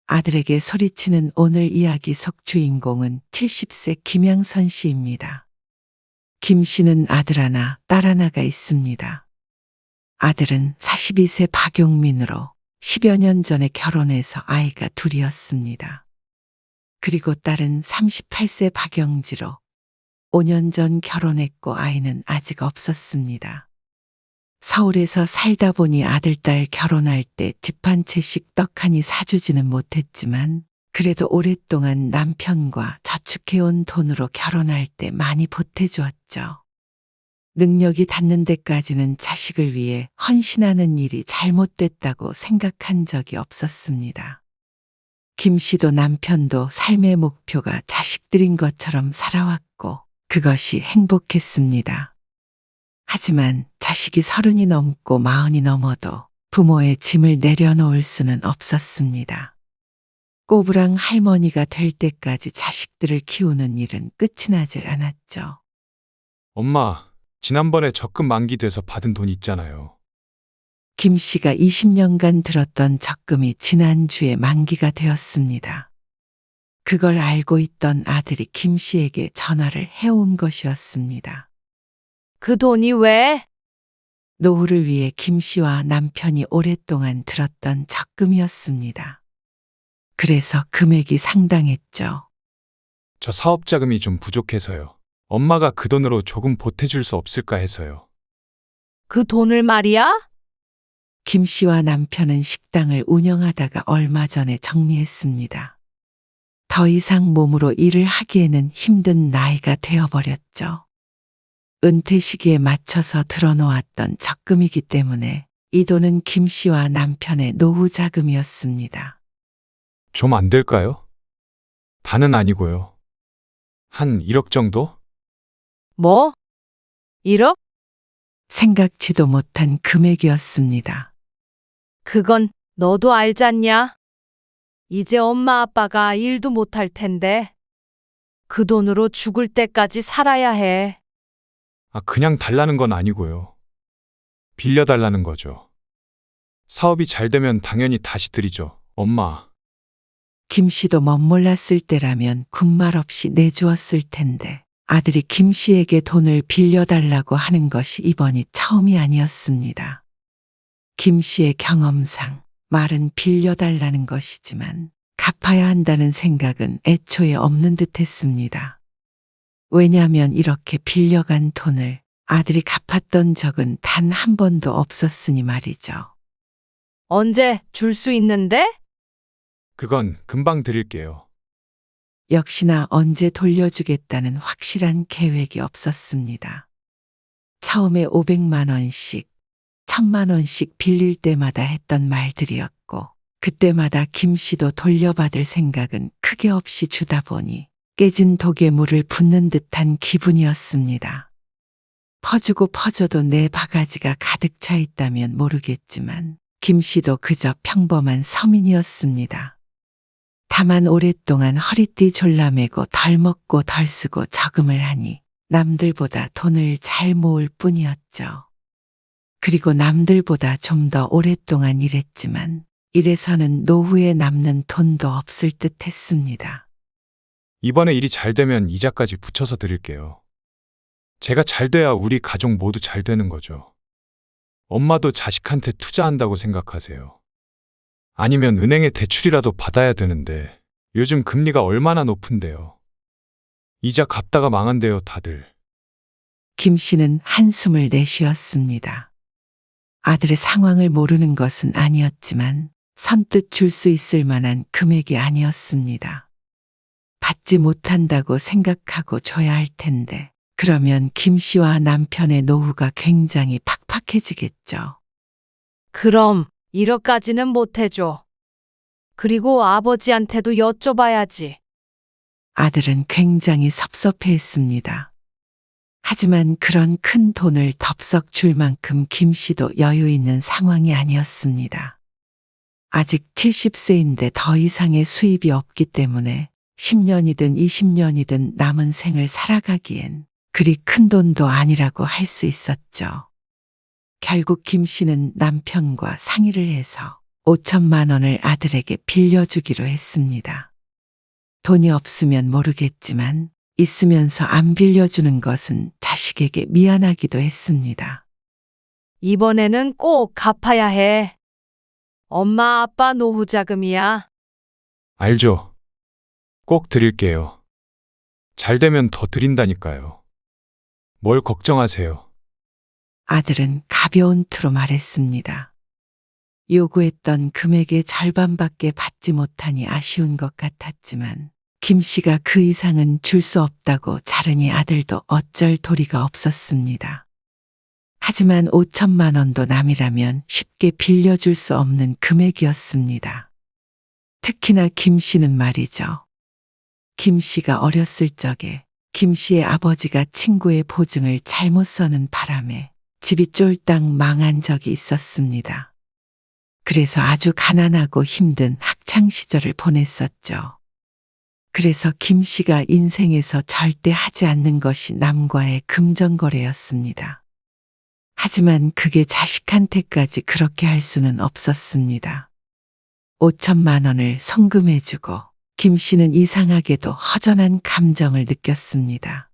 아들에게 소리치는 오늘 이야기 속 주인공은 70세 김양선 씨입니다. 김 씨는 아들 하나, 딸 하나가 있습니다. 아들은 42세 박용민으로 10여 년 전에 결혼해서 아이가 둘이었습니다. 그리고 딸은 38세 박영지로 5년 전 결혼했고 아이는 아직 없었습니다. 서울에서 살다 보니 아들, 딸 결혼할 때 집 한 채씩 떡 하니 사주지는 못했지만 그래도 오랫동안 남편과 저축해온 돈으로 결혼할 때 많이 보태주었죠. 능력이 닿는 데까지는 자식을 위해 헌신하는 일이 잘못됐다고 생각한 적이 없었습니다. 김 씨도 남편도 삶의 목표가 자식들인 것처럼 살아왔고 그것이 행복했습니다. 하지만 자식이 30이 넘고 40이 넘어도 부모의 짐을 내려놓을 수는 없었습니다. 꼬부랑 할머니가 될 때까지 자식들을 키우는 일은 끝이 나질 않았죠. 엄마, 지난번에 적금 만기돼서 받은 돈 있잖아요. 김 씨가 20년간 들었던 적금이 지난주에 만기가 되었습니다. 그걸 알고 있던 아들이 김 씨에게 전화를 해온 것이었습니다. 그 돈이 왜? 노후를 위해 김 씨와 남편이 오랫동안 들었던 적금이었습니다. 그래서 금액이 상당했죠. 저 사업 자금이 좀 부족해서요. 엄마가 그 돈으로 조금 보태줄 수 없을까 해서요. 그 돈을 말이야? 김 씨와 남편은 식당을 운영하다가 얼마 전에 정리했습니다. 더 이상 몸으로 일을 하기에는 힘든 나이가 되어버렸죠. 은퇴 시기에 맞춰서 들어놓았던 적금이기 때문에 이 돈은 김 씨와 남편의 노후 자금이었습니다. 좀 안 될까요? 다는 아니고요. 한 1억 정도? 뭐? 1억? 생각지도 못한 금액이었습니다. 그건 너도 알잖냐? 이제 엄마 아빠가 일도 못할 텐데. 그 돈으로 죽을 때까지 살아야 해. 그냥 달라는 건 아니고요. 빌려달라는 거죠. 사업이 잘 되면 당연히 다시 드리죠. 엄마. 김 씨도 멋몰랐을 때라면 군말 없이 내주었을 텐데 아들이 김 씨에게 돈을 빌려달라고 하는 것이 이번이 처음이 아니었습니다. 김 씨의 경험상 말은 빌려달라는 것이지만 갚아야 한다는 생각은 애초에 없는 듯 했습니다. 왜냐하면 이렇게 빌려간 돈을 아들이 갚았던 적은 단 한 번도 없었으니 말이죠. 언제 줄 수 있는데? 그건 금방 드릴게요. 역시나 언제 돌려주겠다는 확실한 계획이 없었습니다. 처음에 500만 원씩, 1000만 원씩 빌릴 때마다 했던 말들이었고 그때마다 김 씨도 돌려받을 생각은 크게 없이 주다 보니 깨진 독에 물을 붓는 듯한 기분이었습니다. 퍼주고 퍼줘도 내 바가지가 가득 차 있다면 모르겠지만 김 씨도 그저 평범한 서민이었습니다. 다만 오랫동안 허리띠 졸라매고 덜 먹고 덜 쓰고 저금을 하니 남들보다 돈을 잘 모을 뿐이었죠. 그리고 남들보다 좀 더 오랫동안 일했지만 이래서는 노후에 남는 돈도 없을 듯 했습니다. 이번에 일이 잘 되면 이자까지 붙여서 드릴게요. 제가 잘 돼야 우리 가족 모두 잘 되는 거죠. 엄마도 자식한테 투자한다고 생각하세요. 아니면 은행에 대출이라도 받아야 되는데 요즘 금리가 얼마나 높은데요. 이자 갚다가 망한대요, 다들. 김 씨는 한숨을 내쉬었습니다. 아들의 상황을 모르는 것은 아니었지만 선뜻 줄 수 있을 만한 금액이 아니었습니다. 받지 못한다고 생각하고 줘야 할 텐데 그러면 김 씨와 남편의 노후가 굉장히 팍팍해지겠죠. 그럼 1억까지는 못 해줘. 그리고 아버지한테도 여쭤봐야지. 아들은 굉장히 섭섭해했습니다. 하지만 그런 큰 돈을 덥석 줄 만큼 김 씨도 여유 있는 상황이 아니었습니다. 아직 70세인데 더 이상의 수입이 없기 때문에 10년이든 20년이든 남은 생을 살아가기엔 그리 큰 돈도 아니라고 할 수 있었죠. 결국 김 씨는 남편과 상의를 해서 5천만 원을 아들에게 빌려주기로 했습니다. 돈이 없으면 모르겠지만 있으면서 안 빌려주는 것은 자식에게 미안하기도 했습니다. 이번에는 꼭 갚아야 해. 엄마 아빠 노후 자금이야. 알죠? 꼭 드릴게요. 잘 되면 더 드린다니까요. 뭘 걱정하세요. 아들은 가벼운 투로 말했습니다. 요구했던 금액의 절반밖에 받지 못하니 아쉬운 것 같았지만 김 씨가 그 이상은 줄 수 없다고 자르니 아들도 어쩔 도리가 없었습니다. 하지만 5천만 원도 남이라면 쉽게 빌려줄 수 없는 금액이었습니다. 특히나 김 씨는 말이죠. 김 씨가 어렸을 적에 김 씨의 아버지가 친구의 보증을 잘못 써는 바람에 집이 쫄딱 망한 적이 있었습니다. 그래서 아주 가난하고 힘든 학창 시절을 보냈었죠. 그래서 김 씨가 인생에서 절대 하지 않는 것이 남과의 금전거래였습니다. 하지만 그게 자식한테까지 그렇게 할 수는 없었습니다. 5천만 원을 송금해주고 김 씨는 이상하게도 허전한 감정을 느꼈습니다.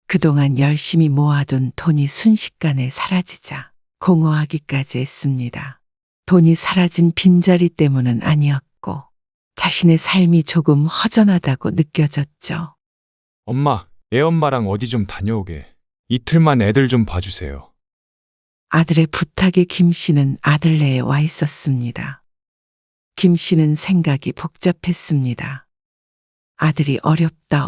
그동안 열심히 모아둔 돈이 순식간에 사라지자 공허하기까지 했습니다. 돈이 사라진 빈자리 때문은 아니었고 자신의 삶이 조금 허전하다고 느껴졌죠. 엄마, 애엄마랑 어디 좀 다녀오게. 이틀만 애들 좀 봐주세요. 아들의 부탁에 김 씨는 아들네에 와 있었습니다. 김 씨는 생각이 복잡했습니다. 아들이 어렵다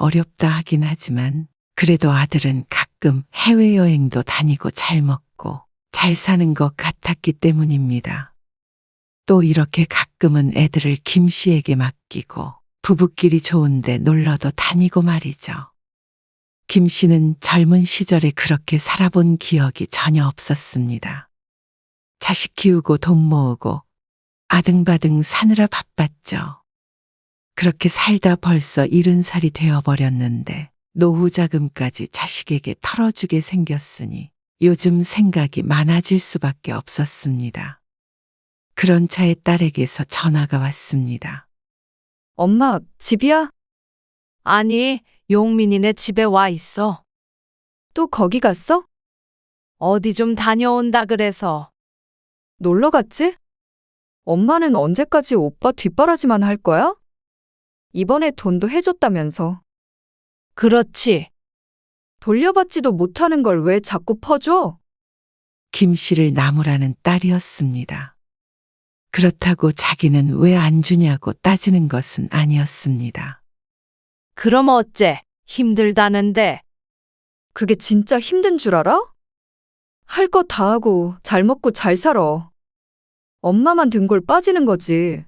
하긴 하지만 그래도 아들은 가끔 해외여행도 다니고 잘 먹고 잘 사는 것 같았기 때문입니다. 또 이렇게 가끔은 애들을 김 씨에게 맡기고 부부끼리 좋은데 놀러도 다니고 말이죠. 김 씨는 젊은 시절에 그렇게 살아본 기억이 전혀 없었습니다. 자식 키우고 돈 모으고 아등바등 사느라 바빴죠. 그렇게 살다 벌써 70살이 되어버렸는데 노후 자금까지 자식에게 털어주게 생겼으니 요즘 생각이 많아질 수밖에 없었습니다. 그런 차에 딸에게서 전화가 왔습니다. 엄마, 집이야? 아니, 용민이네 집에 와 있어. 또 거기 갔어? 어디 좀 다녀온다 그래서. 놀러 갔지? 엄마는 언제까지 오빠 뒷바라지만 할 거야? 이번에 돈도 해줬다면서. 그렇지. 돌려받지도 못하는 걸 왜 자꾸 퍼줘? 김 씨를 나무라는 딸이었습니다. 그렇다고 자기는 왜 안 주냐고 따지는 것은 아니었습니다. 그럼 어째? 힘들다는데. 그게 진짜 힘든 줄 알아? 할 거 다 하고 잘 먹고 잘 살아. 엄마만 등골 빠지는 거지.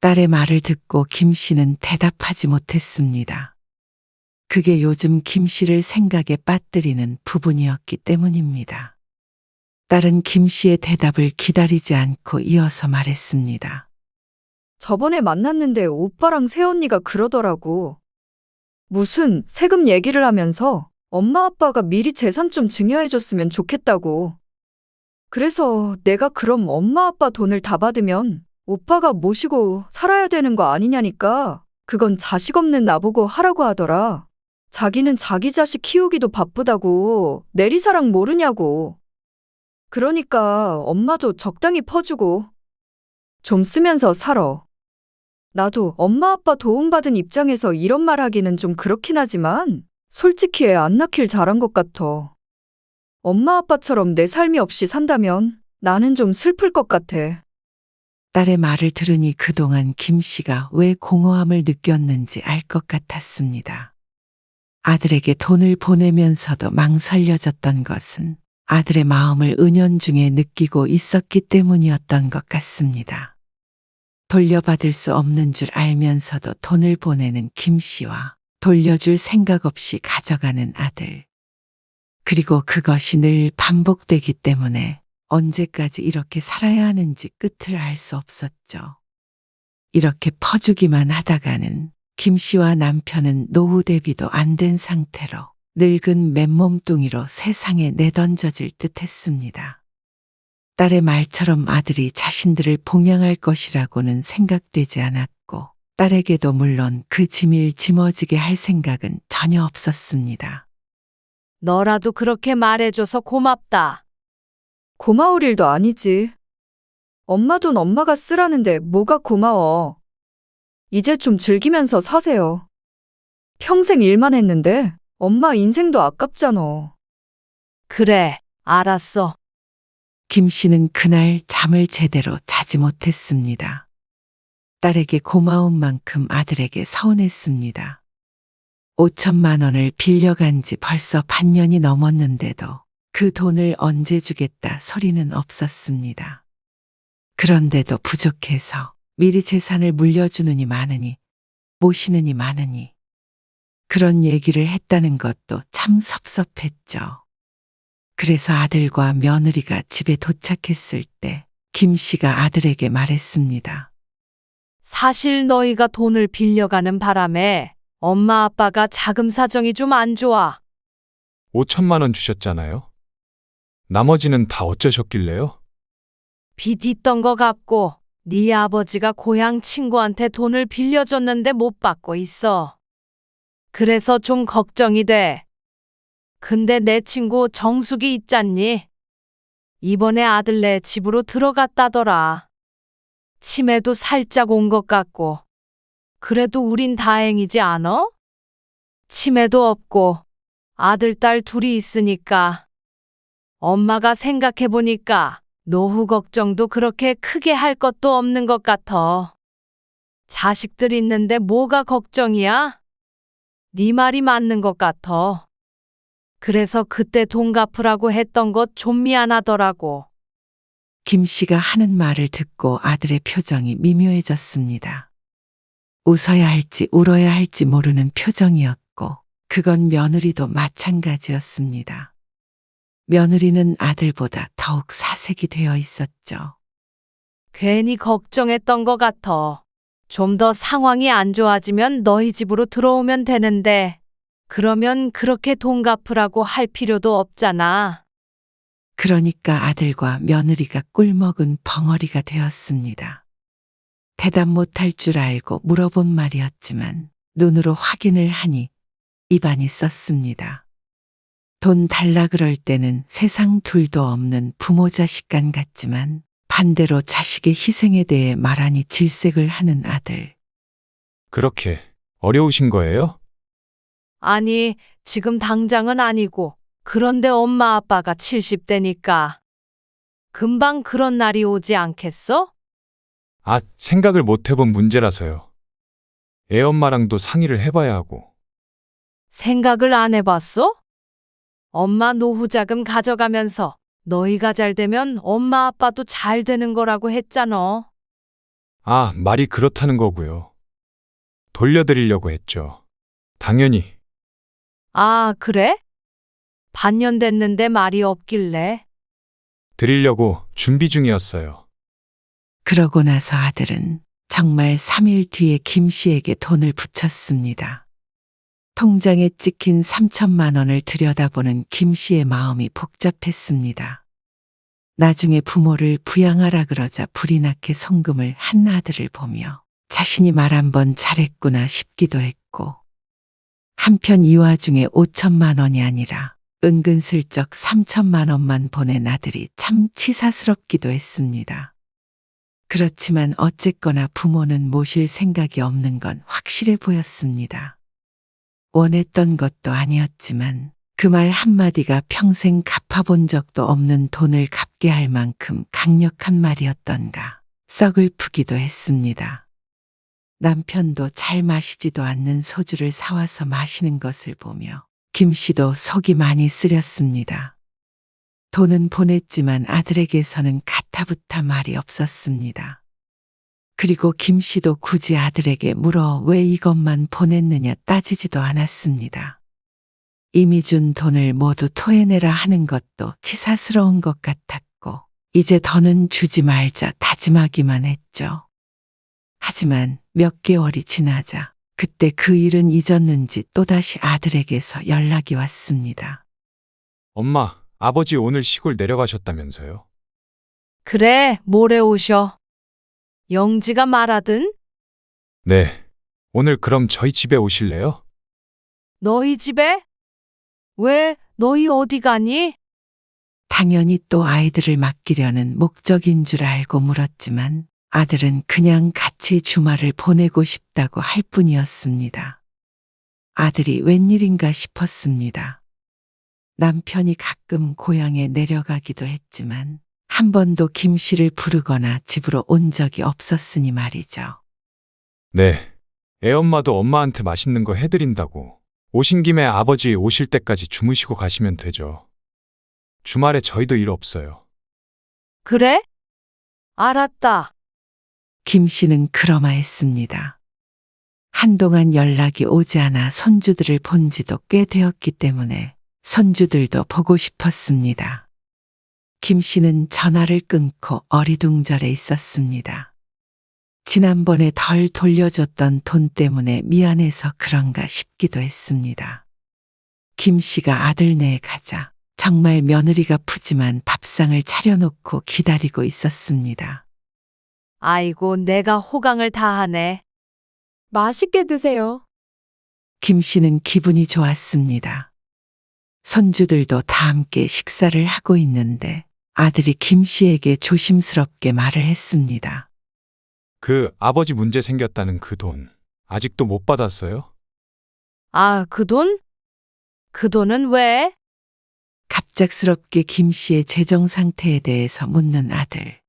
딸의 말을 듣고 김 씨는 대답하지 못했습니다. 그게 요즘 김 씨를 생각에 빠뜨리는 부분이었기 때문입니다. 딸은 김 씨의 대답을 기다리지 않고 이어서 말했습니다. 저번에 만났는데 오빠랑 새언니가 그러더라고. 무슨 세금 얘기를 하면서 엄마 아빠가 미리 재산 좀 증여해줬으면 좋겠다고. 그래서 내가 그럼 엄마 아빠 돈을 다 받으면 오빠가 모시고 살아야 되는 거 아니냐니까 그건 자식 없는 나보고 하라고 하더라. 자기는 자기 자식 키우기도 바쁘다고 내리사랑 모르냐고. 그러니까 엄마도 적당히 퍼주고 좀 쓰면서 살아. 나도 엄마 아빠 도움받은 입장에서 이런 말 하기는 좀 그렇긴 하지만 솔직히 애 안 낳길 잘한 것 같아. 엄마 아빠처럼 내 삶이 없이 산다면 나는 좀 슬플 것 같아. 딸의 말을 들으니 그동안 김 씨가 왜 공허함을 느꼈는지 알 것 같았습니다. 아들에게 돈을 보내면서도 망설여졌던 것은 아들의 마음을 은연중에 느끼고 있었기 때문이었던 것 같습니다. 돌려받을 수 없는 줄 알면서도 돈을 보내는 김 씨와 돌려줄 생각 없이 가져가는 아들. 그리고 그것이 늘 반복되기 때문에 언제까지 이렇게 살아야 하는지 끝을 알 수 없었죠. 이렇게 퍼주기만 하다가는 김 씨와 남편은 노후 대비도 안 된 상태로 늙은 맨몸뚱이로 세상에 내던져질 듯 했습니다. 딸의 말처럼 아들이 자신들을 봉양할 것이라고는 생각되지 않았고 딸에게도 물론 그 짐을 짊어지게 할 생각은 전혀 없었습니다. 너라도 그렇게 말해줘서 고맙다. 고마울 일도 아니지. 엄마 돈 엄마가 쓰라는데 뭐가 고마워. 이제 좀 즐기면서 사세요. 평생 일만 했는데 엄마 인생도 아깝잖아. 그래, 알았어. 김 씨는 그날 잠을 제대로 자지 못했습니다. 딸에게 고마운 만큼 아들에게 서운했습니다. 5천만 원을 빌려간 지 벌써 반년이 넘었는데도 그 돈을 언제 주겠다 소리는 없었습니다. 그런데도 부족해서 미리 재산을 물려주느니 마느니 모시느니 마느니 그런 얘기를 했다는 것도 참 섭섭했죠. 그래서 아들과 며느리가 집에 도착했을 때 김 씨가 아들에게 말했습니다. 사실 너희가 돈을 빌려가는 바람에 엄마 아빠가 자금 사정이 좀 안 좋아. 5천만 원 주셨잖아요. 나머지는 다 어쩌셨길래요? 빚 있던 거 갚고 네 아버지가 고향 친구한테 돈을 빌려줬는데 못 받고 있어. 그래서 좀 걱정이 돼. 근데 내 친구 정숙이 있잖니? 이번에 아들네 집으로 들어갔다더라. 치매도 살짝 온 것 같고. 그래도 우린 다행이지 않아? 치매도 없고 아들, 딸 둘이 있으니까. 엄마가 생각해보니까 노후 걱정도 그렇게 크게 할 것도 없는 것 같아. 자식들 있는데 뭐가 걱정이야? 네 말이 맞는 것 같아. 그래서 그때 돈 갚으라고 했던 것 좀 미안하더라고. 김 씨가 하는 말을 듣고 아들의 표정이 미묘해졌습니다. 웃어야 할지 울어야 할지 모르는 표정이었고, 그건 며느리도 마찬가지였습니다. 며느리는 아들보다 더욱 사색이 되어 있었죠. 괜히 걱정했던 것 같아. 좀 더 상황이 안 좋아지면 너희 집으로 들어오면 되는데, 그러면 그렇게 돈 갚으라고 할 필요도 없잖아. 그러니까 아들과 며느리가 꿀먹은 벙어리가 되었습니다. 대답 못할 줄 알고 물어본 말이었지만 눈으로 확인을 하니 입안이 썼습니다. 돈 달라 그럴 때는 세상 둘도 없는 부모 자식간 같지만 반대로 자식의 희생에 대해 말하니 질색을 하는 아들. 그렇게 어려우신 거예요? 아니, 지금 당장은 아니고, 그런데 엄마 아빠가 70대니까. 금방 그런 날이 오지 않겠어? 아, 생각을 못 해본 문제라서요. 애엄마랑도 상의를 해봐야 하고. 생각을 안 해봤어? 엄마 노후 자금 가져가면서 너희가 잘 되면 엄마 아빠도 잘 되는 거라고 했잖아. 아, 말이 그렇다는 거고요. 돌려드리려고 했죠. 당연히. 아, 그래? 반년 됐는데 말이 없길래. 드리려고 준비 중이었어요. 그러고 나서 아들은 정말 3일 뒤에 김 씨에게 돈을 붙였습니다. 통장에 찍힌 3천만 원을 들여다보는 김 씨의 마음이 복잡했습니다. 나중에 부모를 부양하라 그러자 불이 나게 송금을 한 아들을 보며 자신이 말 한 번 잘했구나 싶기도 했고, 한편 이 와중에 5천만 원이 아니라 은근슬쩍 3천만 원만 보낸 아들이 참 치사스럽기도 했습니다. 그렇지만 어쨌거나 부모는 모실 생각이 없는 건 확실해 보였습니다. 원했던 것도 아니었지만 그 말 한마디가 평생 갚아본 적도 없는 돈을 갚게 할 만큼 강력한 말이었던가 썩을프기도 했습니다. 남편도 잘 마시지도 않는 소주를 사와서 마시는 것을 보며 김 씨도 속이 많이 쓰렸습니다. 돈은 보냈지만 아들에게서는 가타부타 말이 없었습니다. 그리고 김 씨도 굳이 아들에게 물어 왜 이것만 보냈느냐 따지지도 않았습니다. 이미 준 돈을 모두 토해내라 하는 것도 치사스러운 것 같았고, 이제 더는 주지 말자 다짐하기만 했죠. 하지만 몇 개월이 지나자 그때 그 일은 잊었는지 또다시 아들에게서 연락이 왔습니다. 엄마, 아버지 오늘 시골 내려가셨다면서요? 그래, 모레 오셔. 영지가 말하든 네. 오늘 그럼 저희 집에 오실래요? 너희 집에? 왜 너희 어디 가니? 당연히 또 아이들을 맡기려는 목적인 줄 알고 물었지만 아들은 그냥 같이 주말을 보내고 싶다고 할 뿐이었습니다. 아들이 웬일인가 싶었습니다. 남편이 가끔 고향에 내려가기도 했지만 한 번도 김 씨를 부르거나 집으로 온 적이 없었으니 말이죠. 네. 애엄마도 엄마한테 맛있는 거 해드린다고. 오신 김에 아버지 오실 때까지 주무시고 가시면 되죠. 주말에 저희도 일 없어요. 그래? 알았다. 김 씨는 그러마했습니다. 한동안 연락이 오지 않아 손주들을 본 지도 꽤 되었기 때문에 손주들도 보고 싶었습니다. 김 씨는 전화를 끊고 어리둥절해 있었습니다. 지난번에 덜 돌려줬던 돈 때문에 미안해서 그런가 싶기도 했습니다. 김 씨가 아들네에 가자 정말 며느리가 푸짐한 밥상을 차려놓고 기다리고 있었습니다. 아이고, 내가 호강을 다하네. 맛있게 드세요. 김 씨는 기분이 좋았습니다. 손주들도 다 함께 식사를 하고 있는데 아들이 김 씨에게 조심스럽게 말을 했습니다. 그 아버지 문제 생겼다는 그 돈 아직도 못 받았어요? 아, 그 돈? 그 돈은 왜? 갑작스럽게 김 씨의 재정 상태에 대해서 묻는 아들.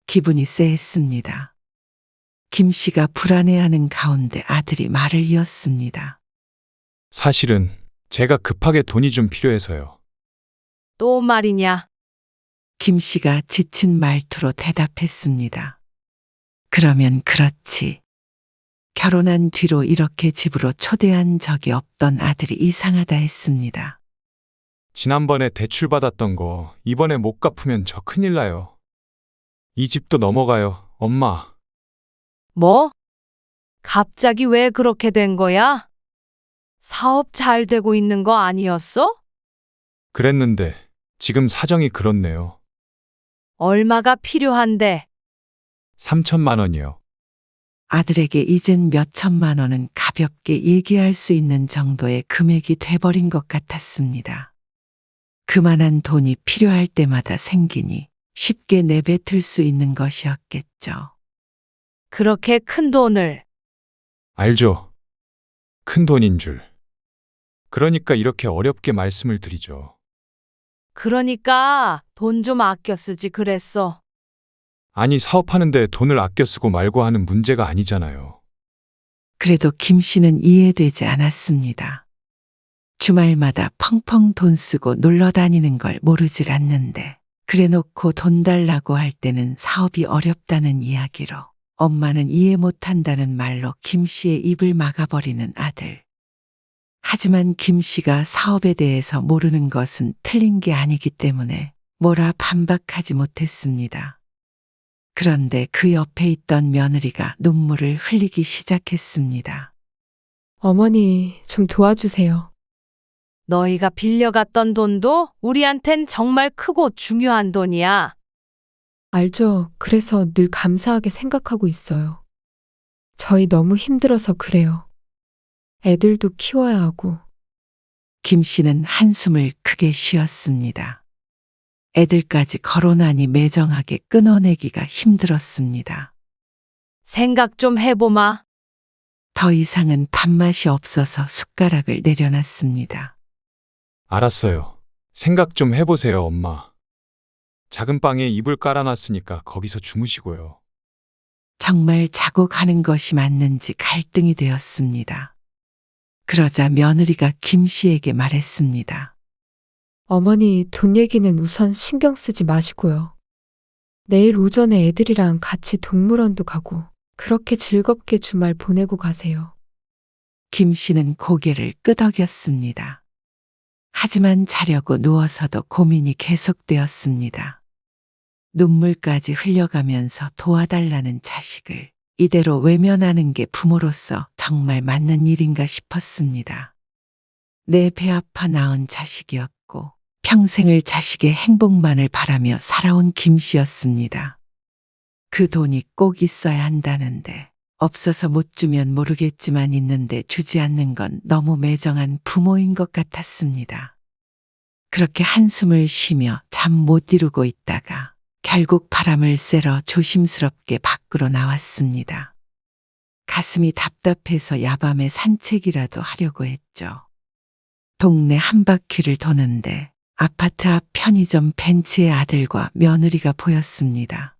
기분이 쎄했습니다. 김 씨가 불안해하는 가운데 아들이 말을 이었습니다. 사실은 제가 급하게 돈이 좀 필요해서요. 또 말이냐? 김 씨가 지친 말투로 대답했습니다. 그러면 그렇지. 결혼한 뒤로 이렇게 집으로 초대한 적이 없던 아들이 이상하다 했습니다. 지난번에 대출받았던 거 이번에 못 갚으면 저 큰일 나요. 이 집도 넘어가요, 엄마. 뭐? 갑자기 왜 그렇게 된 거야? 사업 잘 되고 있는 거 아니었어? 그랬는데 지금 사정이 그렇네요. 얼마가 필요한데? 3천만 원이요. 아들에게 이젠 몇 천만 원은 가볍게 얘기할 수 있는 정도의 금액이 돼버린 것 같았습니다. 그만한 돈이 필요할 때마다 생기니 쉽게 내뱉을 수 있는 것이었겠죠. 그렇게 큰 돈을. 알죠? 큰 돈인 줄. 그러니까 이렇게 어렵게 말씀을 드리죠. 그러니까 돈 좀 아껴 쓰지 그랬어. 아니, 사업하는데 돈을 아껴 쓰고 말고 하는 문제가 아니잖아요. 그래도 김 씨는 이해되지 않았습니다. 주말마다 펑펑 돈 쓰고 놀러 다니는 걸 모르질 않는데 그래 놓고 돈 달라고 할 때는 사업이 어렵다는 이야기로 엄마는 이해 못한다는 말로 김 씨의 입을 막아버리는 아들. 하지만 김 씨가 사업에 대해서 모르는 것은 틀린 게 아니기 때문에 뭐라 반박하지 못했습니다. 그런데 그 옆에 있던 며느리가 눈물을 흘리기 시작했습니다. 어머니, 좀 도와주세요. 너희가 빌려갔던 돈도 우리한텐 정말 크고 중요한 돈이야. 알죠? 그래서 늘 감사하게 생각하고 있어요. 저희 너무 힘들어서 그래요. 애들도 키워야 하고. 김 씨는 한숨을 크게 쉬었습니다. 애들까지 거론하니 매정하게 끊어내기가 힘들었습니다. 생각 좀 해보마. 더 이상은 밥맛이 없어서 숟가락을 내려놨습니다. 알았어요. 생각 좀 해보세요, 엄마. 작은 방에 이불 깔아놨으니까 거기서 주무시고요. 정말 자고 가는 것이 맞는지 갈등이 되었습니다. 그러자 며느리가 김 씨에게 말했습니다. 어머니, 돈 얘기는 우선 신경 쓰지 마시고요. 내일 오전에 애들이랑 같이 동물원도 가고 그렇게 즐겁게 주말 보내고 가세요. 김 씨는 고개를 끄덕였습니다. 하지만 자려고 누워서도 고민이 계속되었습니다. 눈물까지 흘려가면서 도와달라는 자식을 이대로 외면하는 게 부모로서 정말 맞는 일인가 싶었습니다. 내 배 아파 낳은 자식이었고 평생을 자식의 행복만을 바라며 살아온 김 씨였습니다. 그 돈이 꼭 있어야 한다는데 없어서 못 주면 모르겠지만 있는데 주지 않는 건 너무 매정한 부모인 것 같았습니다. 그렇게 한숨을 쉬며 잠 못 이루고 있다가 결국 바람을 쐬러 조심스럽게 밖으로 나왔습니다. 가슴이 답답해서 야밤에 산책이라도 하려고 했죠. 동네 한 바퀴를 도는데 아파트 앞 편의점 벤치의 아들과 며느리가 보였습니다.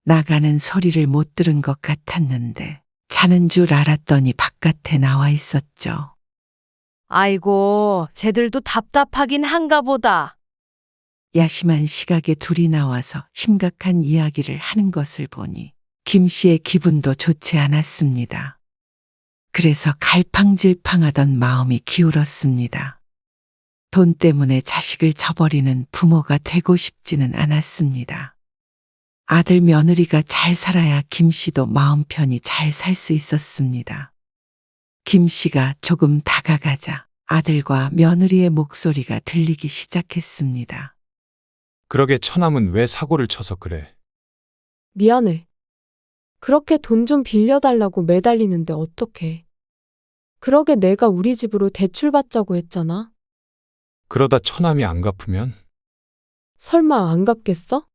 나가는 소리를 못 들은 것 같았는데 자는 줄 알았더니 바깥에 나와 있었죠. 아이고, 쟤들도 답답하긴 한가 보다. 야심한 시각에 둘이 나와서 심각한 이야기를 하는 것을 보니 김 씨의 기분도 좋지 않았습니다. 그래서 갈팡질팡하던 마음이 기울었습니다. 돈 때문에 자식을 저버리는 부모가 되고 싶지는 않았습니다. 아들 며느리가 잘 살아야 김 씨도 마음 편히 잘 살 수 있었습니다. 김 씨가 조금 다가가자 아들과 며느리의 목소리가 들리기 시작했습니다. 그러게 처남은 왜 사고를 쳐서 그래? 미안해. 그렇게 돈 좀 빌려달라고 매달리는데 어떡해. 그러게 내가 우리 집으로 대출 받자고 했잖아. 그러다 처남이 안 갚으면? 설마 안 갚겠어?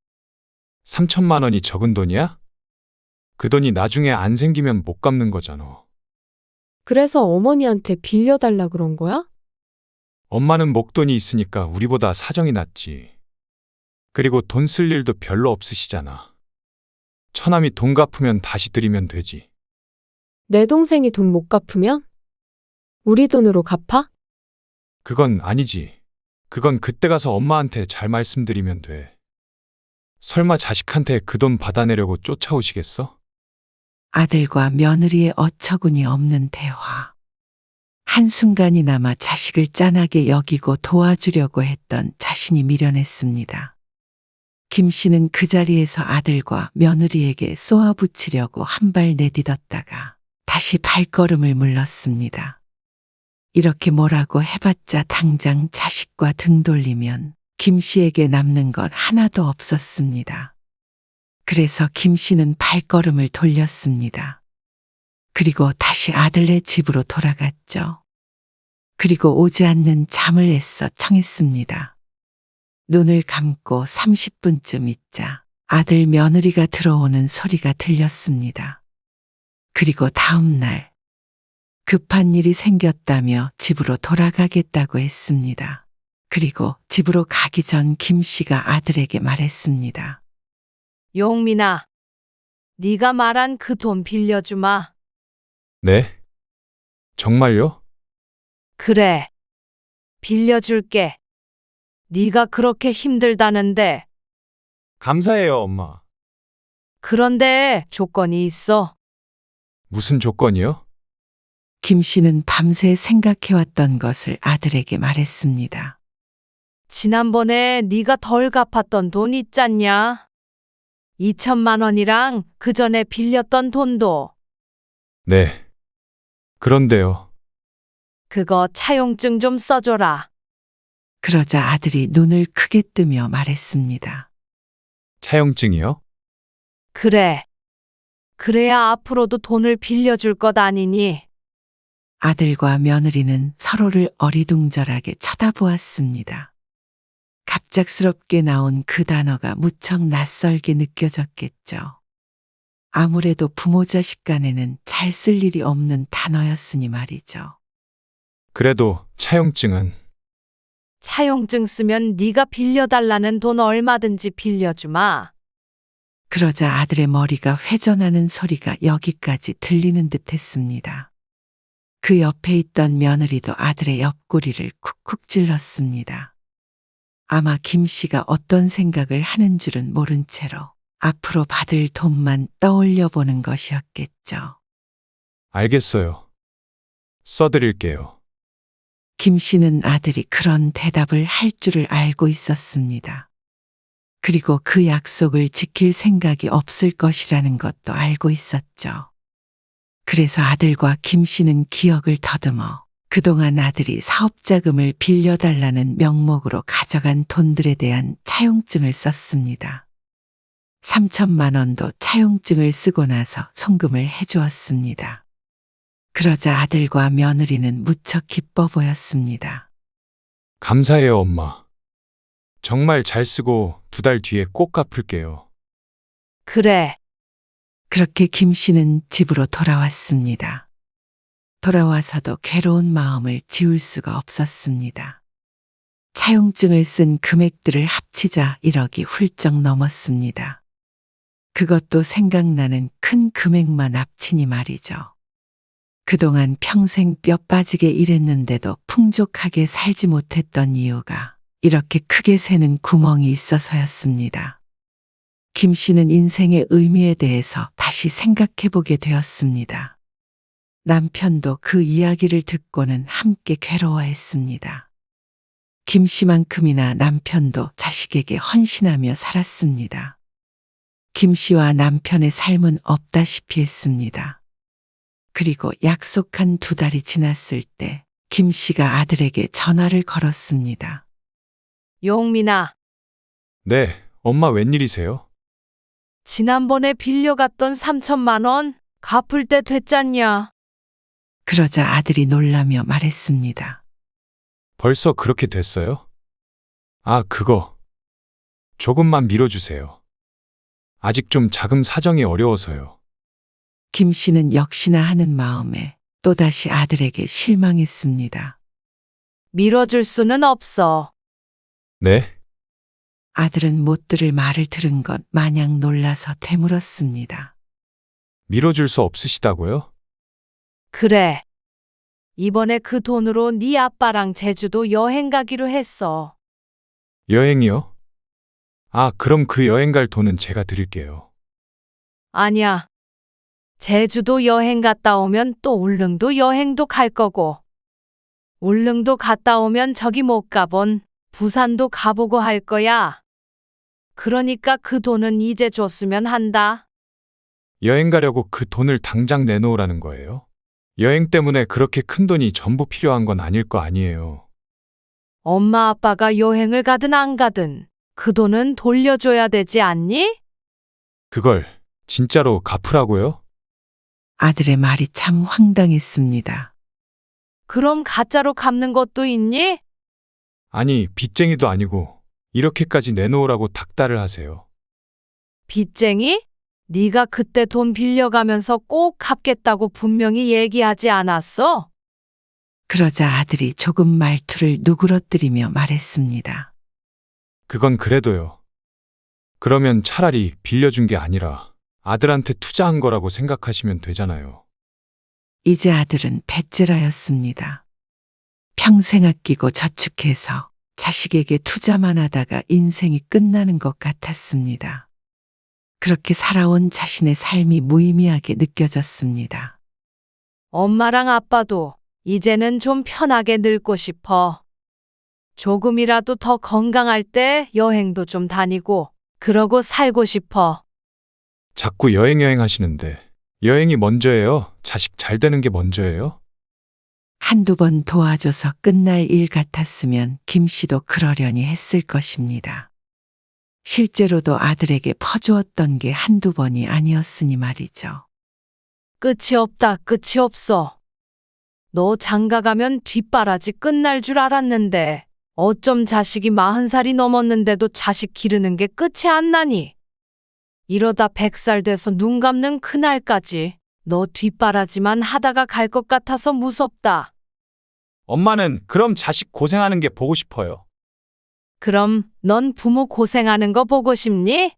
3천만 원이 적은 돈이야? 그 돈이 나중에 안 생기면 못 갚는 거잖아. 그래서 어머니한테 빌려달라 그런 거야? 엄마는 목돈이 있으니까 우리보다 사정이 낫지. 그리고 돈 쓸 일도 별로 없으시잖아. 처남이 돈 갚으면 다시 드리면 되지. 내 동생이 돈 못 갚으면? 우리 돈으로 갚아? 그건 아니지. 그건 그때 가서 엄마한테 잘 말씀드리면 돼. 설마 자식한테 그 돈 받아내려고 쫓아오시겠어? 아들과 며느리의 어처구니 없는 대화. 한순간이나마 자식을 짠하게 여기고 도와주려고 했던 자신이 미련했습니다. 김 씨는 그 자리에서 아들과 며느리에게 쏘아붙이려고 한 발 내딛었다가 다시 발걸음을 물렀습니다. 이렇게 뭐라고 해봤자 당장 자식과 등 돌리면 김 씨에게 남는 건 하나도 없었습니다. 그래서 김 씨는 발걸음을 돌렸습니다. 그리고 다시 아들네 집으로 돌아갔죠. 그리고 오지 않는 잠을 애써 청했습니다. 눈을 감고 30분쯤 있자 아들 며느리가 들어오는 소리가 들렸습니다. 그리고 다음 날 급한 일이 생겼다며 집으로 돌아가겠다고 했습니다. 그리고 집으로 가기 전 김 씨가 아들에게 말했습니다. 용민아, 네가 말한 그 돈 빌려주마. 네? 정말요? 그래. 빌려줄게. 네가 그렇게 힘들다는데. 감사해요, 엄마. 그런데 조건이 있어. 무슨 조건이요? 김 씨는 밤새 생각해왔던 것을 아들에게 말했습니다. 지난번에 네가 덜 갚았던 돈 있잖냐? 2천만 원이랑 그 전에 빌렸던 돈도. 네. 그런데요. 그거 차용증 좀 써줘라. 그러자 아들이 눈을 크게 뜨며 말했습니다. 차용증이요? 그래. 그래야 앞으로도 돈을 빌려줄 것 아니니. 아들과 며느리는 서로를 어리둥절하게 쳐다보았습니다. 갑작스럽게 나온 그 단어가 무척 낯설게 느껴졌겠죠. 아무래도 부모 자식 간에는 잘 쓸 일이 없는 단어였으니 말이죠. 그래도 차용증은 차용증 쓰면 네가 빌려달라는 돈 얼마든지 빌려주마. 그러자 아들의 머리가 회전하는 소리가 여기까지 들리는 듯했습니다. 그 옆에 있던 며느리도 아들의 옆구리를 쿡쿡 찔렀습니다. 아마 김 씨가 어떤 생각을 하는 줄은 모른 채로 앞으로 받을 돈만 떠올려 보는 것이었겠죠. 알겠어요. 써드릴게요. 김 씨는 아들이 그런 대답을 할 줄을 알고 있었습니다. 그리고 그 약속을 지킬 생각이 없을 것이라는 것도 알고 있었죠. 그래서 아들과 김 씨는 기억을 더듬어 그동안 아들이 사업자금을 빌려달라는 명목으로 가져간 돈들에 대한 차용증을 썼습니다. 3천만 원도 차용증을 쓰고 나서 송금을 해주었습니다. 그러자 아들과 며느리는 무척 기뻐 보였습니다. 감사해요, 엄마. 정말 잘 쓰고 2달 뒤에 꼭 갚을게요. 그래. 그렇게 김 씨는 집으로 돌아왔습니다. 돌아와서도 괴로운 마음을 지울 수가 없었습니다. 차용증을 쓴 금액들을 합치자 1억이 훌쩍 넘었습니다. 그것도 생각나는 큰 금액만 합치니 말이죠. 그동안 평생 뼈 빠지게 일했는데도 풍족하게 살지 못했던 이유가 이렇게 크게 새는 구멍이 있어서였습니다. 김 씨는 인생의 의미에 대해서 다시 생각해 보게 되었습니다. 남편도 그 이야기를 듣고는 함께 괴로워했습니다. 김 씨만큼이나 남편도 자식에게 헌신하며 살았습니다. 김 씨와 남편의 삶은 없다시피 했습니다. 그리고 약속한 2달이 지났을 때 김 씨가 아들에게 전화를 걸었습니다. 용민아, 네, 엄마 웬일이세요? 지난번에 빌려갔던 3천만 원 갚을 때 됐잖냐? 그러자 아들이 놀라며 말했습니다. 벌써 그렇게 됐어요? 아, 그거. 조금만 밀어주세요. 아직 좀 자금 사정이 어려워서요. 김 씨는 역시나 하는 마음에 또다시 아들에게 실망했습니다. 밀어줄 수는 없어. 네? 아들은 못 들을 말을 들은 것 마냥 놀라서 되물었습니다. 밀어줄 수 없으시다고요? 그래. 이번에 그 돈으로 네 아빠랑 제주도 여행 가기로 했어. 여행이요? 아, 그럼 그 여행 갈 돈은 제가 드릴게요. 아니야. 제주도 여행 갔다 오면 또 울릉도 여행도 갈 거고. 울릉도 갔다 오면 저기 못 가본 부산도 가보고 할 거야. 그러니까 그 돈은 이제 줬으면 한다. 여행 가려고 그 돈을 당장 내놓으라는 거예요? 여행 때문에 그렇게 큰 돈이 전부 필요한 건 아닐 거 아니에요. 엄마 아빠가 여행을 가든 안 가든 그 돈은 돌려줘야 되지 않니? 그걸 진짜로 갚으라고요? 아들의 말이 참 황당했습니다. 그럼 가짜로 갚는 것도 있니? 아니, 빚쟁이도 아니고 이렇게까지 내놓으라고 닥달을 하세요. 빚쟁이? 네가 그때 돈 빌려가면서 꼭 갚겠다고 분명히 얘기하지 않았어? 그러자 아들이 조금 말투를 누그러뜨리며 말했습니다. 그건 그래도요. 그러면 차라리 빌려준 게 아니라 아들한테 투자한 거라고 생각하시면 되잖아요. 이제 아들은 배째라였습니다. 평생 아끼고 저축해서 자식에게 투자만 하다가 인생이 끝나는 것 같았습니다. 그렇게 살아온 자신의 삶이 무의미하게 느껴졌습니다. 엄마랑 아빠도 이제는 좀 편하게 늙고 싶어. 조금이라도 더 건강할 때 여행도 좀 다니고 그러고 살고 싶어. 자꾸 여행 하시는데 여행이 먼저예요? 자식 잘 되는 게 먼저예요? 한두 번 도와줘서 끝날 일 같았으면 김 씨도 그러려니 했을 것입니다. 실제로도 아들에게 퍼주었던 게 한두 번이 아니었으니 말이죠. 끝이 없다, 끝이 없어. 너 장가 가면 뒷바라지 끝날 줄 알았는데 어쩜 자식이 40살이 넘었는데도 자식 기르는 게 끝이 안 나니? 이러다 100살 돼서 눈 감는 그날까지 너 뒷바라지만 하다가 갈 것 같아서 무섭다. 엄마는 그럼 자식 고생하는 게 보고 싶어요. 그럼 넌 부모 고생하는 거 보고 싶니?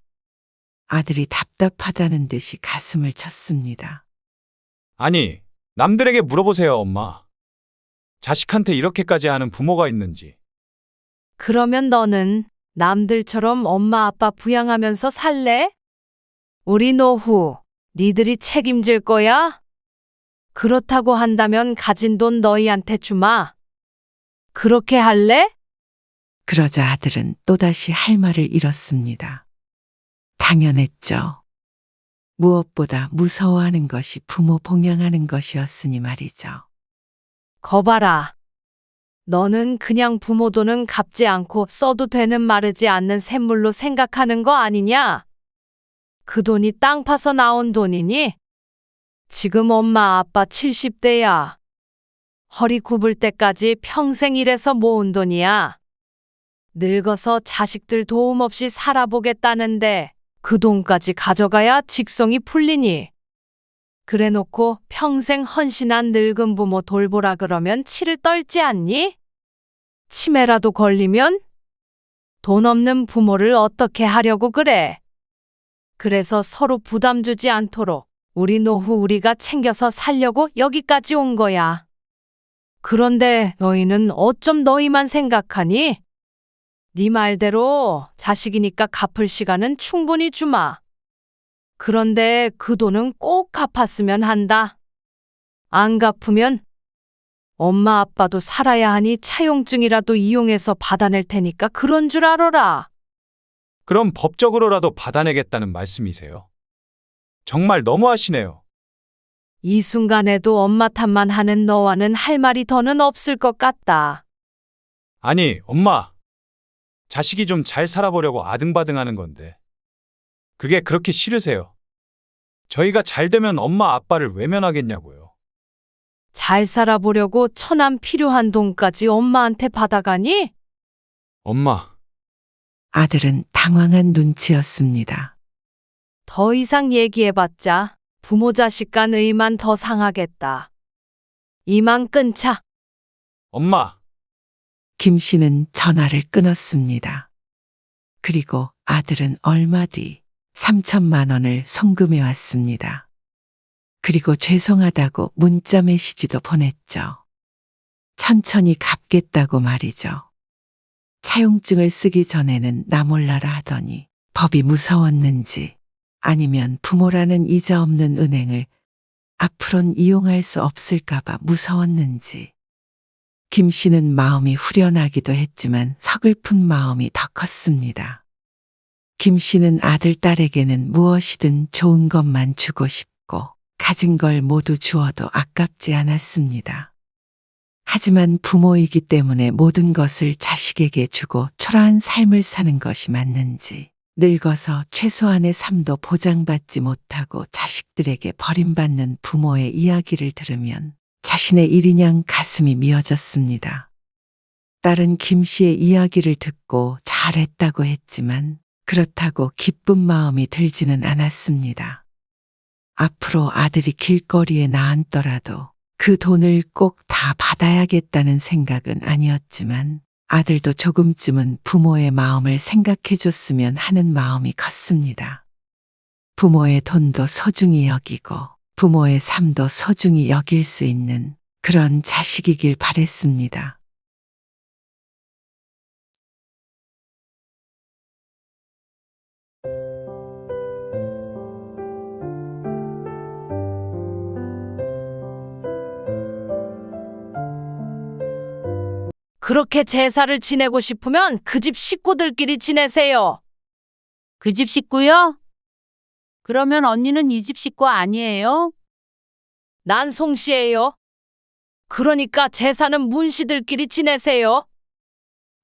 아들이 답답하다는 듯이 가슴을 쳤습니다. 아니, 남들에게 물어보세요, 엄마. 자식한테 이렇게까지 하는 부모가 있는지. 그러면 너는 남들처럼 엄마 아빠 부양하면서 살래? 우리 노후 니들이 책임질 거야? 그렇다고 한다면 가진 돈 너희한테 주마. 그렇게 할래? 그러자 아들은 또다시 할 말을 잃었습니다. 당연했죠. 무엇보다 무서워하는 것이 부모 봉양하는 것이었으니 말이죠. 거봐라. 너는 그냥 부모 돈은 갚지 않고 써도 되는 마르지 않는 샘물로 생각하는 거 아니냐? 그 돈이 땅 파서 나온 돈이니? 지금 엄마 아빠 70대야. 허리 굽을 때까지 평생 일해서 모은 돈이야. 늙어서 자식들 도움 없이 살아보겠다는데 그 돈까지 가져가야 직성이 풀리니. 그래 놓고 평생 헌신한 늙은 부모 돌보라 그러면 치를 떨지 않니? 치매라도 걸리면? 돈 없는 부모를 어떻게 하려고 그래? 그래서 서로 부담 주지 않도록 우리 노후 우리가 챙겨서 살려고 여기까지 온 거야. 그런데 너희는 어쩜 너희만 생각하니? 네 말대로 자식이니까 갚을 시간은 충분히 주마. 그런데 그 돈은 꼭 갚았으면 한다. 안 갚으면 엄마 아빠도 살아야 하니 차용증이라도 이용해서 받아낼 테니까 그런 줄 알아라. 그럼 법적으로라도 받아내겠다는 말씀이세요? 정말 너무하시네요. 이 순간에도 엄마 탓만 하는 너와는 할 말이 더는 없을 것 같다. 아니, 엄마. 자식이 좀 잘 살아보려고 아등바등하는 건데. 그게 그렇게 싫으세요? 저희가 잘 되면 엄마 아빠를 외면하겠냐고요. 잘 살아보려고 천안 필요한 돈까지 엄마한테 받아가니? 엄마, 아들은 당황한 눈치였습니다. 더 이상 얘기해봤자 부모 자식 간 의만 더 상하겠다. 이만 끊자. 엄마. 김 씨는 전화를 끊었습니다. 그리고 아들은 얼마 뒤 3천만 원을 송금해 왔습니다. 그리고 죄송하다고 문자 메시지도 보냈죠. 천천히 갚겠다고 말이죠. 차용증을 쓰기 전에는 나 몰라라 하더니 법이 무서웠는지 아니면 부모라는 이자 없는 은행을 앞으론 이용할 수 없을까봐 무서웠는지 김 씨는 마음이 후련하기도 했지만 서글픈 마음이 더 컸습니다. 김 씨는 아들, 딸에게는 무엇이든 좋은 것만 주고 싶고 가진 걸 모두 주어도 아깝지 않았습니다. 하지만 부모이기 때문에 모든 것을 자식에게 주고 초라한 삶을 사는 것이 맞는지 늙어서 최소한의 삶도 보장받지 못하고 자식들에게 버림받는 부모의 이야기를 들으면 자신의 일인양 가슴이 미어졌습니다. 딸은 김 씨의 이야기를 듣고 잘했다고 했지만 그렇다고 기쁜 마음이 들지는 않았습니다. 앞으로 아들이 길거리에 나앉더라도 그 돈을 꼭 다 받아야겠다는 생각은 아니었지만 아들도 조금쯤은 부모의 마음을 생각해 줬으면 하는 마음이 컸습니다. 부모의 돈도 소중히 여기고 부모의 삶도 소중히 여길 수 있는 그런 자식이길 바랬습니다. 그렇게 제사를 지내고 싶으면 그 집 식구들끼리 지내세요. 그 집 식구요? 그러면 언니는 이 집 식구 아니에요? 난 송씨예요. 그러니까 제사는 문씨들끼리 지내세요.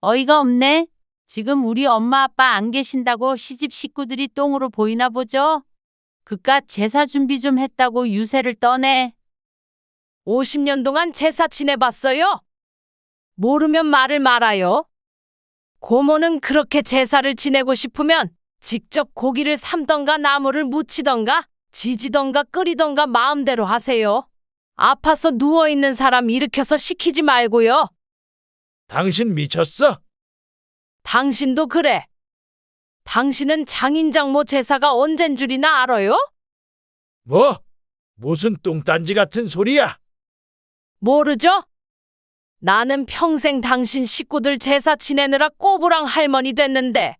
어이가 없네. 지금 우리 엄마 아빠 안 계신다고 시집 식구들이 똥으로 보이나 보죠? 그깟 제사 준비 좀 했다고 유세를 떠네. 50년 동안 제사 지내봤어요. 모르면 말을 말아요. 고모는 그렇게 제사를 지내고 싶으면 직접 고기를 삶던가 나물을 무치던가 지지던가 끓이던가 마음대로 하세요. 아파서 누워있는 사람 일으켜서 시키지 말고요. 당신 미쳤어? 당신도 그래. 당신은 장인장모 제사가 언젠 줄이나 알아요? 뭐? 무슨 뚱딴지 같은 소리야? 모르죠? 나는 평생 당신 식구들 제사 지내느라 꼬부랑 할머니 됐는데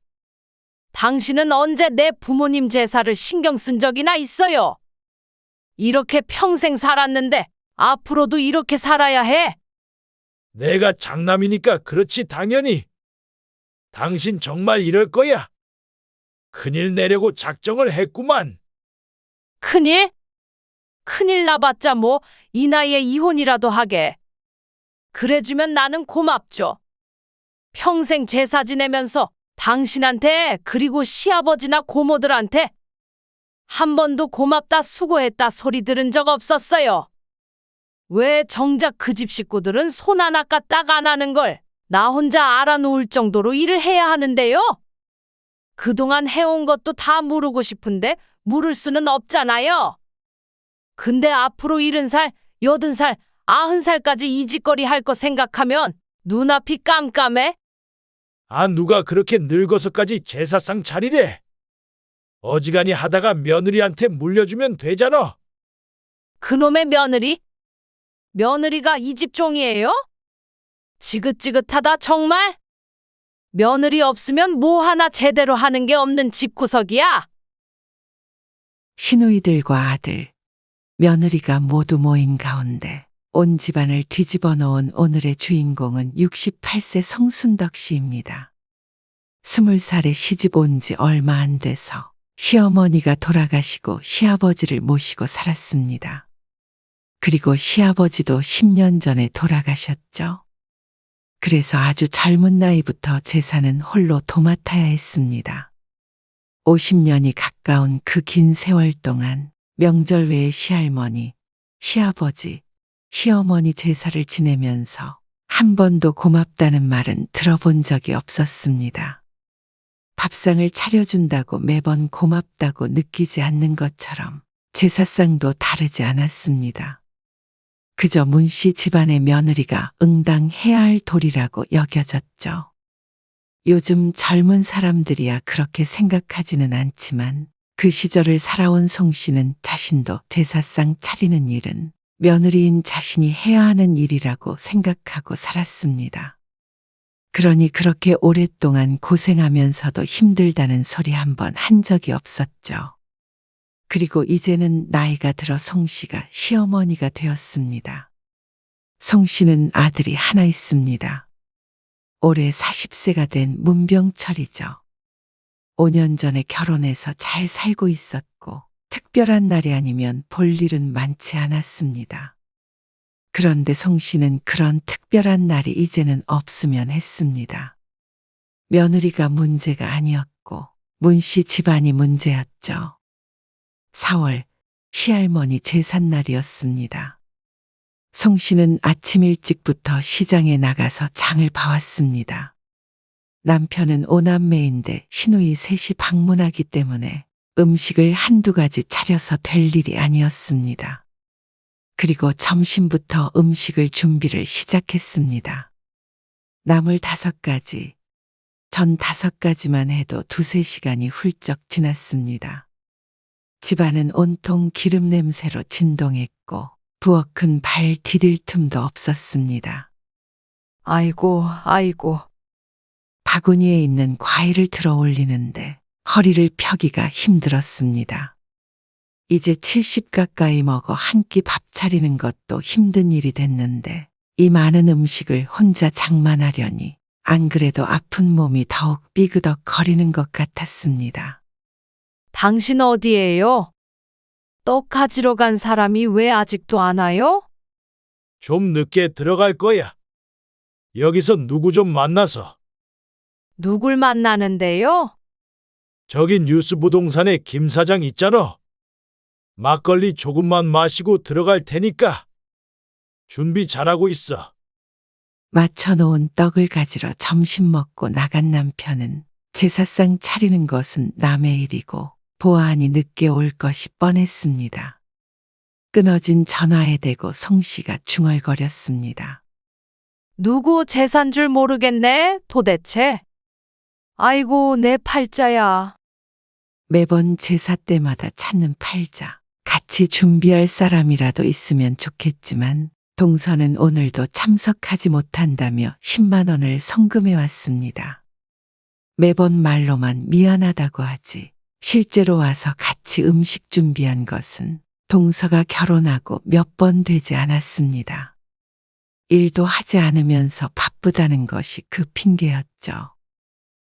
당신은 언제 내 부모님 제사를 신경 쓴 적이나 있어요? 이렇게 평생 살았는데 앞으로도 이렇게 살아야 해. 내가 장남이니까 그렇지 당연히. 당신 정말 이럴 거야? 큰일 내려고 작정을 했구만. 큰일? 큰일 나봤자 뭐 이 나이에 이혼이라도 하게. 그래주면 나는 고맙죠. 평생 제사 지내면서 당신한테 그리고 시아버지나 고모들한테 한 번도 고맙다 수고했다 소리 들은 적 없었어요. 왜 정작 그 집 식구들은 손 하나 까딱 안 하는 걸 나 혼자 알아놓을 정도로 일을 해야 하는데요? 그동안 해온 것도 다 물으고 싶은데 물을 수는 없잖아요. 근데 앞으로 70살, 80살, 90살까지 이 짓거리 할 거 생각하면 눈앞이 깜깜해. 아, 누가 그렇게 늙어서까지 제사상 차리래? 어지간히 하다가 며느리한테 물려주면 되잖아. 그놈의 며느리? 며느리가 이 집 종이에요? 지긋지긋하다 정말? 며느리 없으면 뭐 하나 제대로 하는 게 없는 집구석이야. 시누이들과 아들, 며느리가 모두 모인 가운데 온 집안을 뒤집어 놓은 오늘의 주인공은 68세 성순덕 씨입니다. 20살에 시집 온 지 얼마 안 돼서 시어머니가 돌아가시고 시아버지를 모시고 살았습니다. 그리고 시아버지도 10년 전에 돌아가셨죠. 그래서 아주 젊은 나이부터 재산은 홀로 도맡아야 했습니다. 50년이 가까운 그 긴 세월 동안 명절 외에 시할머니, 시아버지, 시어머니 제사를 지내면서 한 번도 고맙다는 말은 들어본 적이 없었습니다. 밥상을 차려준다고 매번 고맙다고 느끼지 않는 것처럼 제사상도 다르지 않았습니다. 그저 문씨 집안의 며느리가 응당해야 할 도리라고 여겨졌죠. 요즘 젊은 사람들이야 그렇게 생각하지는 않지만 그 시절을 살아온 송씨는 자신도 제사상 차리는 일은 며느리인 자신이 해야 하는 일이라고 생각하고 살았습니다. 그러니 그렇게 오랫동안 고생하면서도 힘들다는 소리 한 번 한 적이 없었죠. 그리고 이제는 나이가 들어 송씨가 시어머니가 되었습니다. 송씨는 아들이 하나 있습니다. 올해 40세가 된 문병철이죠. 5년 전에 결혼해서 잘 살고 있었고 특별한 날이 아니면 볼 일은 많지 않았습니다. 그런데 송씨는 그런 특별한 날이 이제는 없으면 했습니다. 며느리가 문제가 아니었고 문씨 집안이 문제였죠. 4월 시할머니 제삿날이었습니다. 송씨는 아침 일찍부터 시장에 나가서 장을 봐왔습니다. 남편은 오남매인데 시누이 셋이 방문하기 때문에 음식을 한두 가지 차려서 될 일이 아니었습니다. 그리고 점심부터 음식을 준비를 시작했습니다. 나물 5가지, 전 5가지만 해도 2~3시간이 훌쩍 지났습니다. 집안은 온통 기름 냄새로 진동했고 부엌은 발 디딜 틈도 없었습니다. 아이고, 아이고. 바구니에 있는 과일을 들어 올리는데 허리를 펴기가 힘들었습니다. 이제 70 가까이 먹어 한 끼 밥 차리는 것도 힘든 일이 됐는데 이 많은 음식을 혼자 장만하려니 안 그래도 아픈 몸이 더욱 삐그덕 거리는 것 같았습니다. 당신 어디에요? 떡 가지러 간 사람이 왜 아직도 안 와요? 좀 늦게 들어갈 거야. 여기서 누구 좀 만나서. 누굴 만나는데요? 저기 뉴스 부동산에 김 사장 있잖아. 막걸리 조금만 마시고 들어갈 테니까 준비 잘하고 있어. 맞춰놓은 떡을 가지러 점심 먹고 나간 남편은 제사상 차리는 것은 남의 일이고 보아하니 늦게 올 것이 뻔했습니다. 끊어진 전화에 대고 송씨가 중얼거렸습니다. 누구 재산 줄 모르겠네, 도대체. 아이고, 내 팔자야. 매번 제사 때마다 찾는 팔자. 같이 준비할 사람이라도 있으면 좋겠지만 동서는 오늘도 참석하지 못한다며 10만 원을 송금해 왔습니다. 매번 말로만 미안하다고 하지 실제로 와서 같이 음식 준비한 것은 동서가 결혼하고 몇 번 되지 않았습니다. 일도 하지 않으면서 바쁘다는 것이 그 핑계였죠.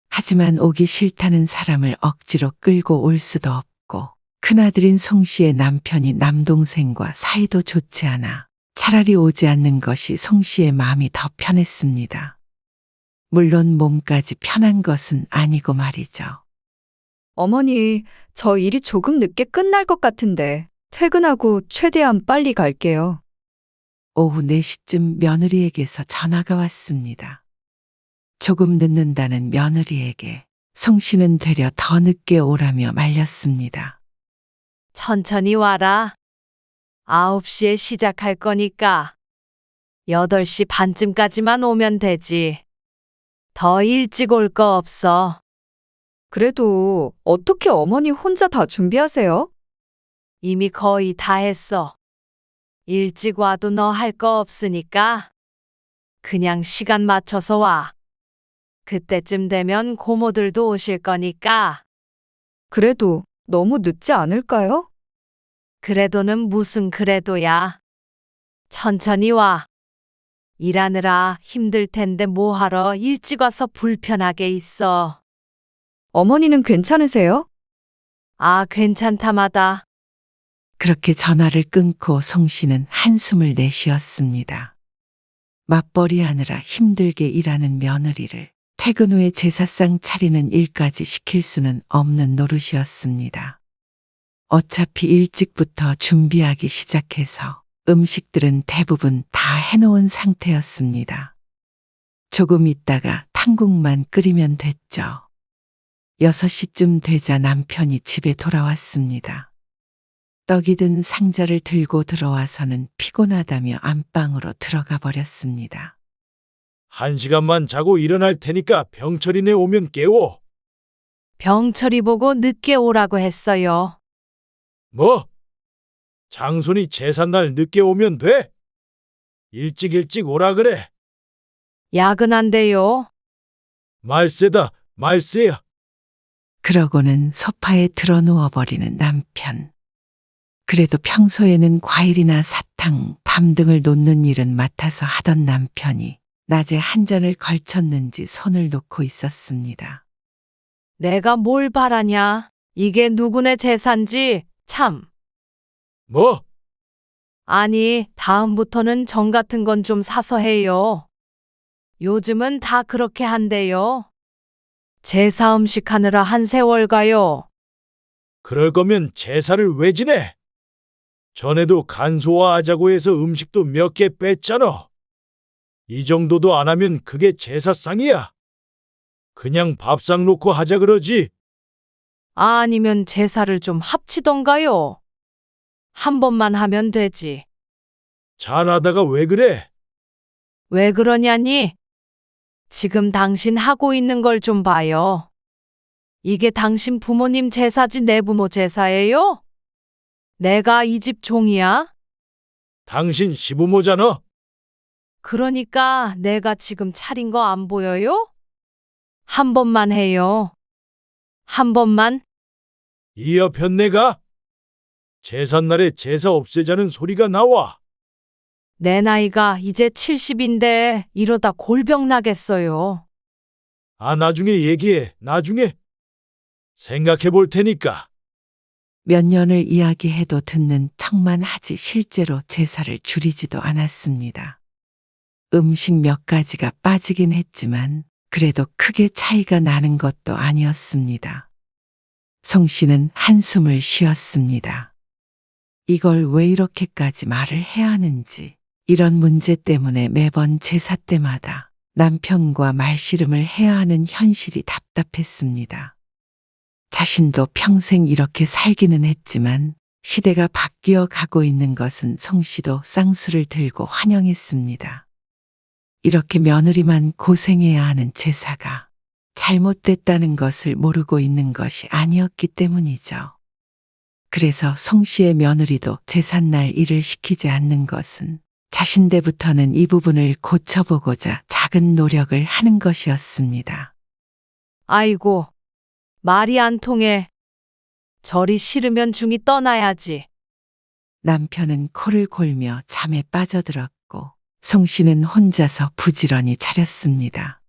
하지만 오기 싫다는 사람을 억지로 끌고 올 수도 없고 큰아들인 송씨의 남편이 남동생과 사이도 좋지 않아 차라리 오지 않는 것이 송씨의 마음이 더 편했습니다. 물론 몸까지 편한 것은 아니고 말이죠. 어머니, 저 일이 조금 늦게 끝날 것 같은데 퇴근하고 최대한 빨리 갈게요. 오후 4시쯤 며느리에게서 전화가 왔습니다. 조금 늦는다는 며느리에게 송씨는 되려 더 늦게 오라며 말렸습니다. 천천히 와라. 9시에 시작할 거니까 8시 반쯤까지만 오면 되지. 더 일찍 올 거 없어. 그래도 어떻게 어머니 혼자 다 준비하세요? 이미 거의 다 했어. 일찍 와도 너 할 거 없으니까 그냥 시간 맞춰서 와. 그때쯤 되면 고모들도 오실 거니까. 그래도 너무 늦지 않을까요? 그래도는 무슨 그래도야. 천천히 와. 일하느라 힘들 텐데 뭐하러 일찍 와서 불편하게 있어. 어머니는 괜찮으세요? 아, 괜찮다마다. 그렇게 전화를 끊고 송씨는 한숨을 내쉬었습니다. 맞벌이하느라 힘들게 일하는 며느리를 퇴근 후에 제사상 차리는 일까지 시킬 수는 없는 노릇이었습니다. 어차피 일찍부터 준비하기 시작해서 음식들은 대부분 다 해놓은 상태였습니다. 조금 있다가 탕국만 끓이면 됐죠. 6시쯤 되자 남편이 집에 돌아왔습니다. 떡이 든 상자를 들고 들어와서는 피곤하다며 안방으로 들어가 버렸습니다. 1시간만 자고 일어날 테니까 병철이네 오면 깨워. 병철이 보고 늦게 오라고 했어요. 뭐? 장손이 제삿날 늦게 오면 돼? 일찍 오라 그래. 야근한대요. 말세다, 말세야. 그러고는 소파에 드러 누워버리는 남편. 그래도 평소에는 과일이나 사탕, 밤 등을 놓는 일은 맡아서 하던 남편이 낮에 한 잔을 걸쳤는지 손을 놓고 있었습니다. 내가 뭘 바라냐? 이게 누구네 재산지 참. 뭐? 아니, 다음부터는 정 같은 건 좀 사서 해요. 요즘은 다 그렇게 한대요. 제사 음식 하느라 한 세월 가요. 그럴 거면 제사를 왜 지내? 전에도 간소화하자고 해서 음식도 몇 개 뺐잖아. 이 정도도 안 하면 그게 제사상이야. 그냥 밥상 놓고 하자 그러지. 아니면 제사를 좀 합치던가요. 한 번만 하면 되지. 잘하다가 왜 그래? 왜 그러냐니? 지금 당신 하고 있는 걸 좀 봐요. 이게 당신 부모님 제사지 내 부모 제사예요? 내가 이 집 종이야? 당신 시부모잖아. 그러니까 내가 지금 차린 거 안 보여요? 한 번만 해요. 한 번만? 이 옆편 내가 제삿날에 제사 없애자는 소리가 나와. 내 나이가 이제 70인데 이러다 골병 나겠어요. 아, 나중에 얘기해. 나중에. 생각해 볼 테니까. 몇 년을 이야기해도 듣는 척만 하지 실제로 제사를 줄이지도 않았습니다. 음식 몇 가지가 빠지긴 했지만 그래도 크게 차이가 나는 것도 아니었습니다. 송 씨는 한숨을 쉬었습니다. 이걸 왜 이렇게까지 말을 해야 하는지, 이런 문제 때문에 매번 제사 때마다 남편과 말씨름을 해야 하는 현실이 답답했습니다. 자신도 평생 이렇게 살기는 했지만 시대가 바뀌어 가고 있는 것은 송 씨도 쌍수를 들고 환영했습니다. 이렇게 며느리만 고생해야 하는 제사가 잘못됐다는 것을 모르고 있는 것이 아니었기 때문이죠. 그래서 송 씨의 며느리도 제삿날 일을 시키지 않는 것은 자신대부터는 이 부분을 고쳐보고자 작은 노력을 하는 것이었습니다. 아이고, 말이 안 통해. 절이 싫으면 중이 떠나야지. 남편은 코를 골며 잠에 빠져들었고 송 씨는 혼자서 부지런히 차렸습니다.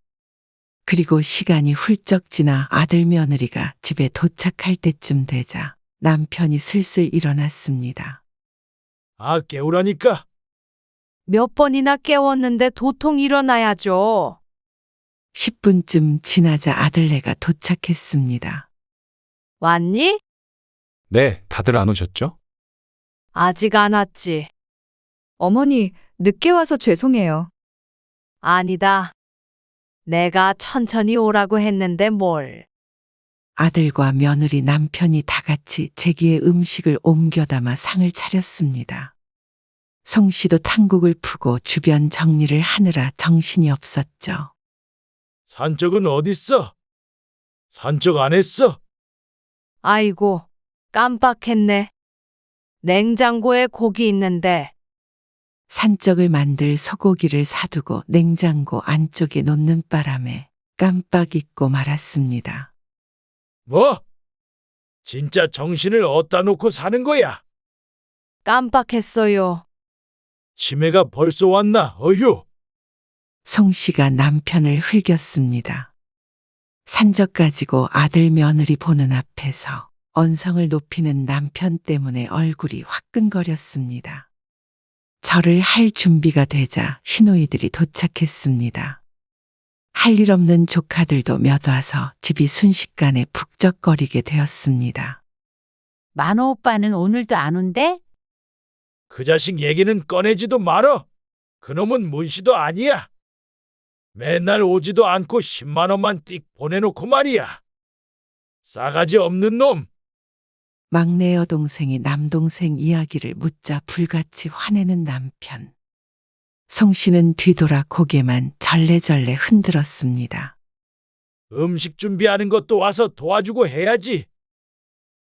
그리고 시간이 훌쩍 지나 아들 며느리가 집에 도착할 때쯤 되자 남편이 슬슬 일어났습니다. 아, 깨우라니까. 몇 번이나 깨웠는데 도통 일어나야죠. 10분쯤 지나자 아들네가 도착했습니다. 왔니? 네, 다들 안 오셨죠? 아직 안 왔지. 어머니, 늦게 와서 죄송해요. 아니다. 내가 천천히 오라고 했는데 뭘. 아들과 며느리 남편이 다 같이 제기에 음식을 옮겨 담아 상을 차렸습니다. 송 씨도 탕국을 푸고 주변 정리를 하느라 정신이 없었죠. 산적은 어딨어? 산적 안 했어? 아이고, 깜빡했네. 냉장고에 고기 있는데. 산적을 만들 소고기를 사두고 냉장고 안쪽에 놓는 바람에 깜빡 잊고 말았습니다. 뭐? 진짜 정신을 어디다 놓고 사는 거야? 깜빡했어요. 치매가 벌써 왔나? 어휴. 송 씨가 남편을 흘겼습니다. 산적 가지고 아들 며느리 보는 앞에서 언성을 높이는 남편 때문에 얼굴이 화끈거렸습니다. 절을 할 준비가 되자 시노이들이 도착했습니다. 할 일 없는 조카들도 몇 와서 집이 순식간에 북적거리게 되었습니다. 만호 오빠는 오늘도 안 온대? 그 자식 얘기는 꺼내지도 말어. 그놈은 문씨도 아니야. 맨날 오지도 않고 10만 원만 띡 보내놓고 말이야. 싸가지 없는 놈. 막내 여동생이 남동생 이야기를 묻자 불같이 화내는 남편. 송 씨는 뒤돌아 고개만 절레절레 흔들었습니다. 음식 준비하는 것도 와서 도와주고 해야지.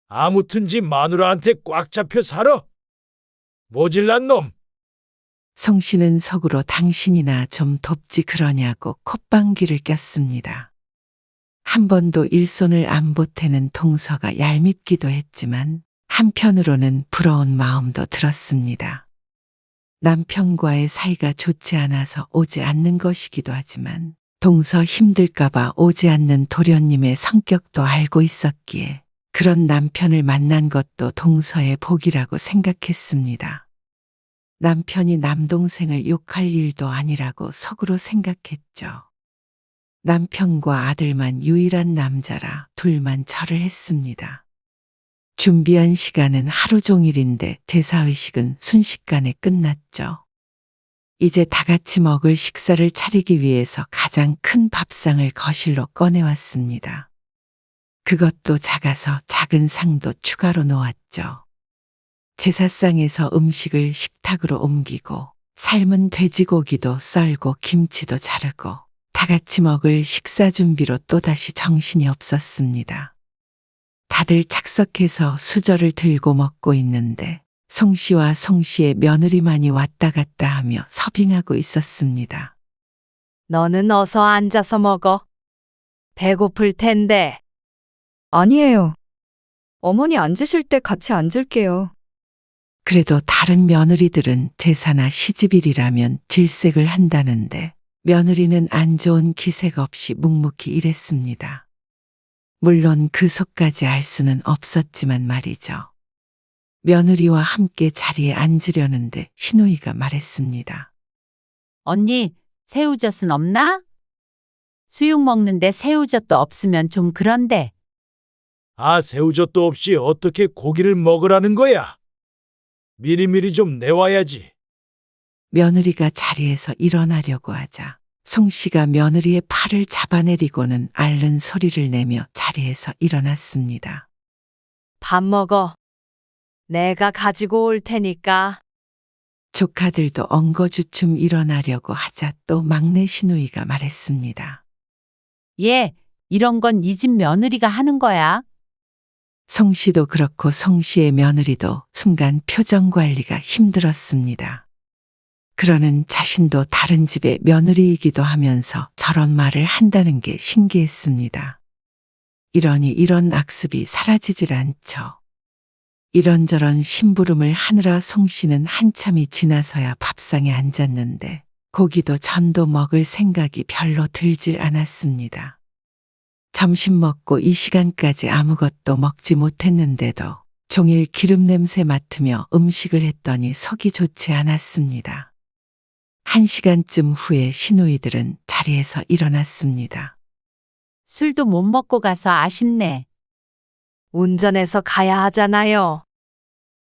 아무튼 지 마누라한테 꽉 잡혀 살아. 모질란 놈. 송 씨는 속으로 당신이나 좀 돕지 그러냐고 콧방귀를 꼈습니다. 한 번도 일손을 안 보태는 동서가 얄밉기도 했지만 한편으로는 부러운 마음도 들었습니다. 남편과의 사이가 좋지 않아서 오지 않는 것이기도 하지만 동서 힘들까봐 오지 않는 도련님의 성격도 알고 있었기에 그런 남편을 만난 것도 동서의 복이라고 생각했습니다. 남편이 남동생을 욕할 일도 아니라고 속으로 생각했죠. 남편과 아들만 유일한 남자라 둘만 절을 했습니다. 준비한 시간은 하루 종일인데 제사의식은 순식간에 끝났죠. 이제 다 같이 먹을 식사를 차리기 위해서 가장 큰 밥상을 거실로 꺼내왔습니다. 그것도 작아서 작은 상도 추가로 놓았죠. 제사상에서 음식을 식탁으로 옮기고 삶은 돼지고기도 썰고 김치도 자르고 다 같이 먹을 식사 준비로 또다시 정신이 없었습니다. 다들 착석해서 수저를 들고 먹고 있는데 송 씨와 송 씨의 며느리만이 왔다 갔다 하며 서빙하고 있었습니다. 너는 어서 앉아서 먹어. 배고플 텐데. 아니에요. 어머니 앉으실 때 같이 앉을게요. 그래도 다른 며느리들은 제사나 시집일이라면 질색을 한다는데 며느리는 안 좋은 기색 없이 묵묵히 일했습니다. 물론 그 속까지 알 수는 없었지만 말이죠. 며느리와 함께 자리에 앉으려는데 신우이가 말했습니다. 언니, 새우젓은 없나? 수육 먹는데 새우젓도 없으면 좀 그런데. 아, 새우젓도 없이 어떻게 고기를 먹으라는 거야? 미리미리 좀 내와야지. 며느리가 자리에서 일어나려고 하자 송 씨가 며느리의 팔을 잡아내리고는 앓는 소리를 내며 자리에서 일어났습니다. 밥 먹어. 내가 가지고 올 테니까. 조카들도 엉거주춤 일어나려고 하자 또 막내 시누이가 말했습니다. 예, 이런 건 이 집 며느리가 하는 거야. 송 씨도 그렇고 송 씨의 며느리도 순간 표정 관리가 힘들었습니다. 그러는 자신도 다른 집의 며느리이기도 하면서 저런 말을 한다는 게 신기했습니다. 이러니 이런 악습이 사라지질 않죠. 이런저런 심부름을 하느라 송 씨는 한참이 지나서야 밥상에 앉았는데 고기도 전도 먹을 생각이 별로 들질 않았습니다. 점심 먹고 이 시간까지 아무것도 먹지 못했는데도 종일 기름 냄새 맡으며 음식을 했더니 속이 좋지 않았습니다. 1시간쯤 후에 시누이들은 자리에서 일어났습니다. 술도 못 먹고 가서 아쉽네. 운전해서 가야 하잖아요.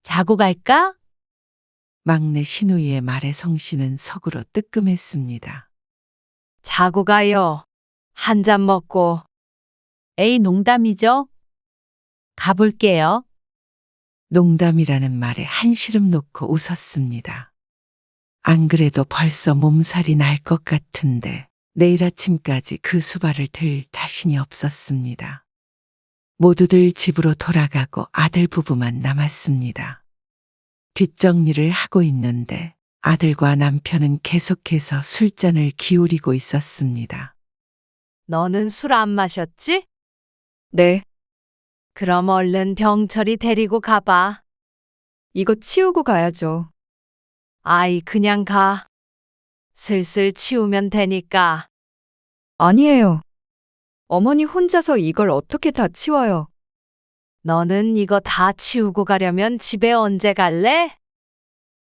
자고 갈까? 막내 시누이의 말에 송 씨는 속으로 뜨끔했습니다. 자고 가요. 한 잔 먹고. 에이, 농담이죠? 가볼게요. 농담이라는 말에 한시름 놓고 웃었습니다. 안 그래도 벌써 몸살이 날 것 같은데 내일 아침까지 그 수발을 들 자신이 없었습니다. 모두들 집으로 돌아가고 아들 부부만 남았습니다. 뒷정리를 하고 있는데 아들과 남편은 계속해서 술잔을 기울이고 있었습니다. 너는 술 안 마셨지? 네, 그럼 얼른 병철이 데리고 가봐. 이거 치우고 가야죠. 아이, 그냥 가. 슬슬 치우면 되니까. 아니에요. 어머니 혼자서 이걸 어떻게 다 치워요? 너는 이거 다 치우고 가려면 집에 언제 갈래?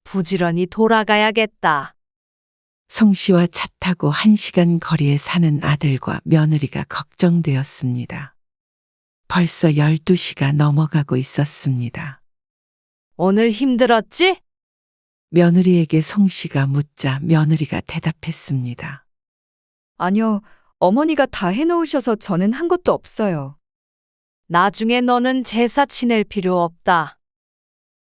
부지런히 돌아가야겠다. 송 씨와 차 타고 1시간 거리에 사는 아들과 며느리가 걱정되었습니다. 벌써 12시가 넘어가고 있었습니다. 오늘 힘들었지? 며느리에게 송 씨가 묻자 며느리가 대답했습니다. 아니요, 어머니가 다 해놓으셔서 저는 한 것도 없어요. 나중에 너는 제사 지낼 필요 없다.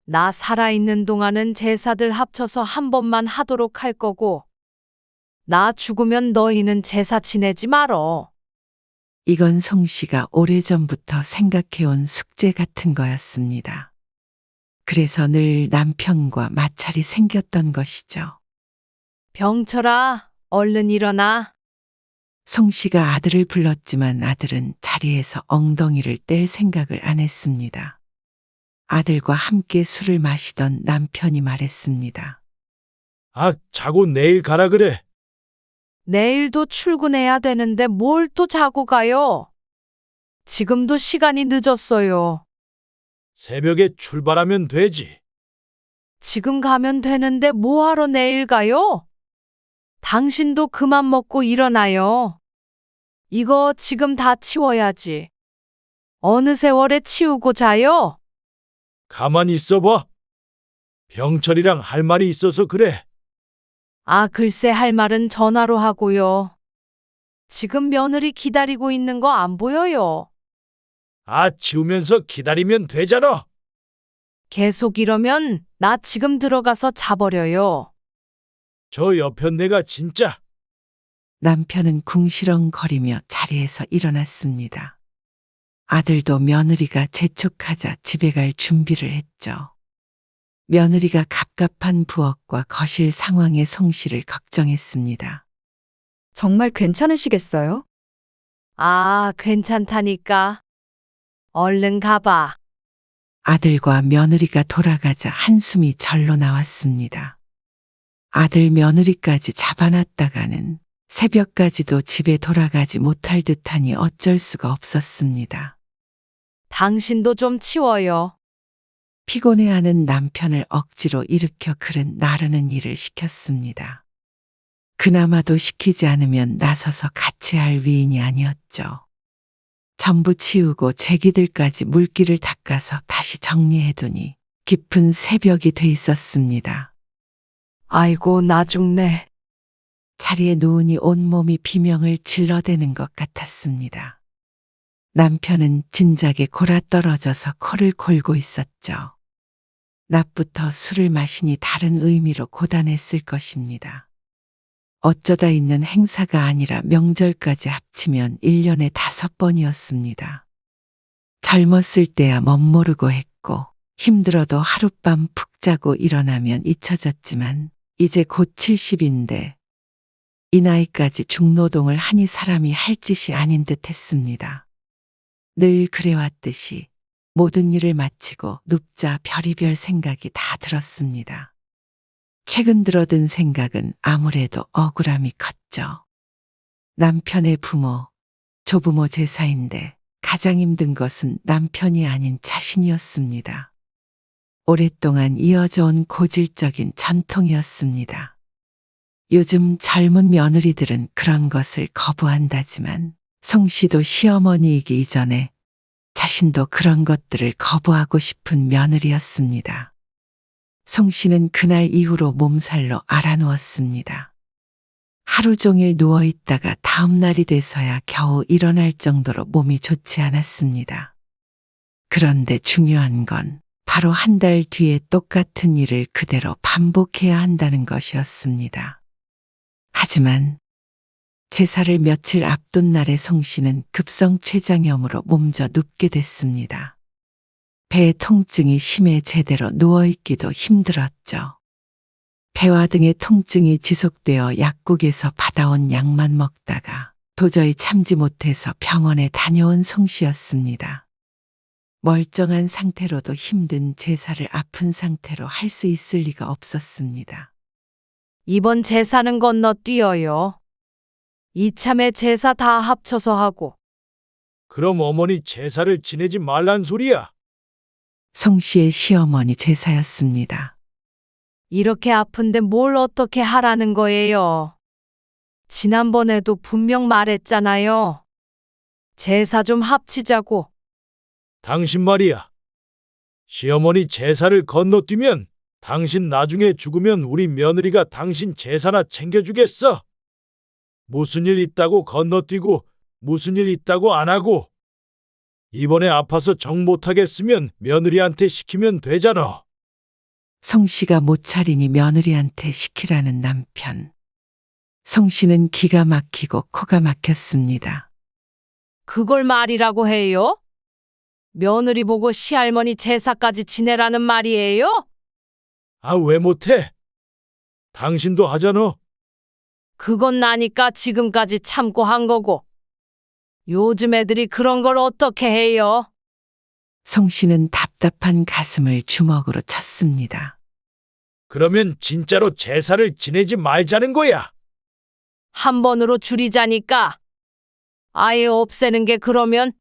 나 살아있는 동안은 제사들 합쳐서 한 번만 하도록 할 거고, 나 죽으면 너희는 제사 지내지 말어. 이건 송 씨가 오래전부터 생각해온 숙제 같은 거였습니다. 그래서 늘 남편과 마찰이 생겼던 것이죠. 병철아, 얼른 일어나. 송 씨가 아들을 불렀지만 아들은 자리에서 엉덩이를 뗄 생각을 안 했습니다. 아들과 함께 술을 마시던 남편이 말했습니다. 아, 자고 내일 가라 그래. 내일도 출근해야 되는데 뭘 또 자고 가요? 지금도 시간이 늦었어요. 새벽에 출발하면 되지. 지금 가면 되는데 뭐하러 내일 가요? 당신도 그만 먹고 일어나요. 이거 지금 다 치워야지. 어느 세월에 치우고 자요? 가만히 있어봐. 병철이랑 할 말이 있어서 그래. 아, 글쎄 할 말은 전화로 하고요. 지금 며느리 기다리고 있는 거 안 보여요. 아, 치우면서 기다리면 되잖아. 계속 이러면 나 지금 들어가서 자버려요. 저 옆편 내가 진짜. 남편은 궁시렁거리며 자리에서 일어났습니다. 아들도 며느리가 재촉하자 집에 갈 준비를 했죠. 며느리가 갑갑한 부엌과 거실 상황에 송 씨를 걱정했습니다. 정말 괜찮으시겠어요? 아, 괜찮다니까. 얼른 가봐. 아들과 며느리가 돌아가자 한숨이 절로 나왔습니다. 아들 며느리까지 잡아놨다가는 새벽까지도 집에 돌아가지 못할 듯하니 어쩔 수가 없었습니다. 당신도 좀 치워요. 피곤해하는 남편을 억지로 일으켜 그른 나르는 일을 시켰습니다. 그나마도 시키지 않으면 나서서 같이 할 위인이 아니었죠. 전부 치우고 제기들까지 물기를 닦아서 다시 정리해두니 깊은 새벽이 돼 있었습니다. 아이고, 나 죽네. 자리에 누우니 온몸이 비명을 질러대는 것 같았습니다. 남편은 진작에 골아떨어져서 코를 골고 있었죠. 낮부터 술을 마시니 다른 의미로 고단했을 것입니다. 어쩌다 있는 행사가 아니라 명절까지 합치면 1년에 5번이었습니다. 젊었을 때야 멋모르고 했고 힘들어도 하룻밤 푹 자고 일어나면 잊혀졌지만 이제 곧 70인데 이 나이까지 중노동을 하니 사람이 할 짓이 아닌 듯 했습니다. 늘 그래왔듯이 모든 일을 마치고 눕자 별의별 생각이 다 들었습니다. 최근 들어 든 생각은 아무래도 억울함이 컸죠. 남편의 부모, 조부모 제사인데 가장 힘든 것은 남편이 아닌 자신이었습니다. 오랫동안 이어져 온 고질적인 전통이었습니다. 요즘 젊은 며느리들은 그런 것을 거부한다지만 송 씨도 시어머니이기 이전에 자신도 그런 것들을 거부하고 싶은 며느리였습니다. 송 씨는 그날 이후로 몸살로 앓아누웠습니다. 하루 종일 누워있다가 다음 날이 돼서야 겨우 일어날 정도로 몸이 좋지 않았습니다. 그런데 중요한 건 바로 한 달 뒤에 똑같은 일을 그대로 반복해야 한다는 것이었습니다. 하지만 제사를 며칠 앞둔 날에 송 씨는 급성 췌장염으로 몸져 눕게 됐습니다. 배 통증이 심해 제대로 누워있기도 힘들었죠. 배와 등의 통증이 지속되어 약국에서 받아온 약만 먹다가 도저히 참지 못해서 병원에 다녀온 송 씨였습니다. 멀쩡한 상태로도 힘든 제사를 아픈 상태로 할 수 있을 리가 없었습니다. 이번 제사는 건너뛰어요. 이참에 제사 다 합쳐서 하고. 그럼 어머니 제사를 지내지 말란 소리야. 송 씨의 시어머니 제사였습니다. 이렇게 아픈데 뭘 어떻게 하라는 거예요? 지난번에도 분명 말했잖아요. 제사 좀 합치자고. 당신 말이야. 시어머니 제사를 건너뛰면 당신 나중에 죽으면 우리 며느리가 당신 제사나 챙겨주겠어? 무슨 일 있다고 건너뛰고 무슨 일 있다고 안 하고. 이번에 아파서 정 못하겠으면 며느리한테 시키면 되잖아. 송 씨가 못 차리니 며느리한테 시키라는 남편. 송 씨는 기가 막히고 코가 막혔습니다. 그걸 말이라고 해요? 며느리 보고 시할머니 제사까지 지내라는 말이에요? 아, 왜 못해? 당신도 하잖아. 그건 나니까 지금까지 참고 한 거고. 요즘 애들이 그런 걸 어떻게 해요? 송 씨는 답답한 가슴을 주먹으로 쳤습니다. 그러면 진짜로 제사를 지내지 말자는 거야. 한 번으로 줄이자니까. 아예 없애는 게 그러면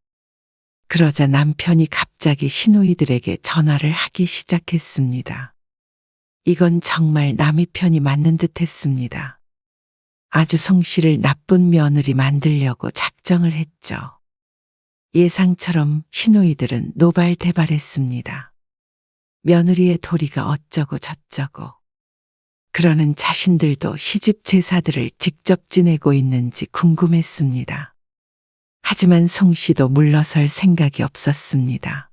그러자 남편이 갑자기 시누이들에게 전화를 하기 시작했습니다. 이건 정말 남의 편이 맞는 듯 했습니다. 아주 송 씨를 나쁜 며느리 만들려고 작정을 했죠. 예상처럼 시누이들은 노발대발했습니다. 며느리의 도리가 어쩌고 저쩌고. 그러는 자신들도 시집 제사들을 직접 지내고 있는지 궁금했습니다. 하지만 송 씨도 물러설 생각이 없었습니다.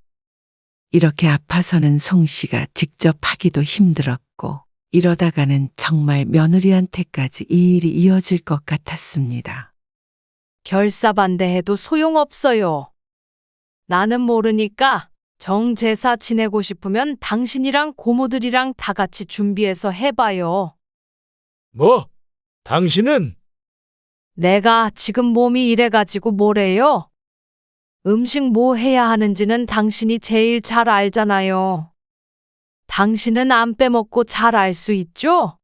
이렇게 아파서는 송 씨가 직접 하기도 힘들었고, 이러다가는 정말 며느리한테까지 이 일이 이어질 것 같았습니다. 결사반대해도 소용없어요. 나는 모르니까 정제사 지내고 싶으면 당신이랑 고모들이랑 다 같이 준비해서 해봐요. 뭐? 당신은? 내가 지금 몸이 이래가지고 뭐래요? 음식 뭐 해야 하는지는 당신이 제일 잘 알잖아요. 당신은 안 빼먹고 잘 알 수 있죠?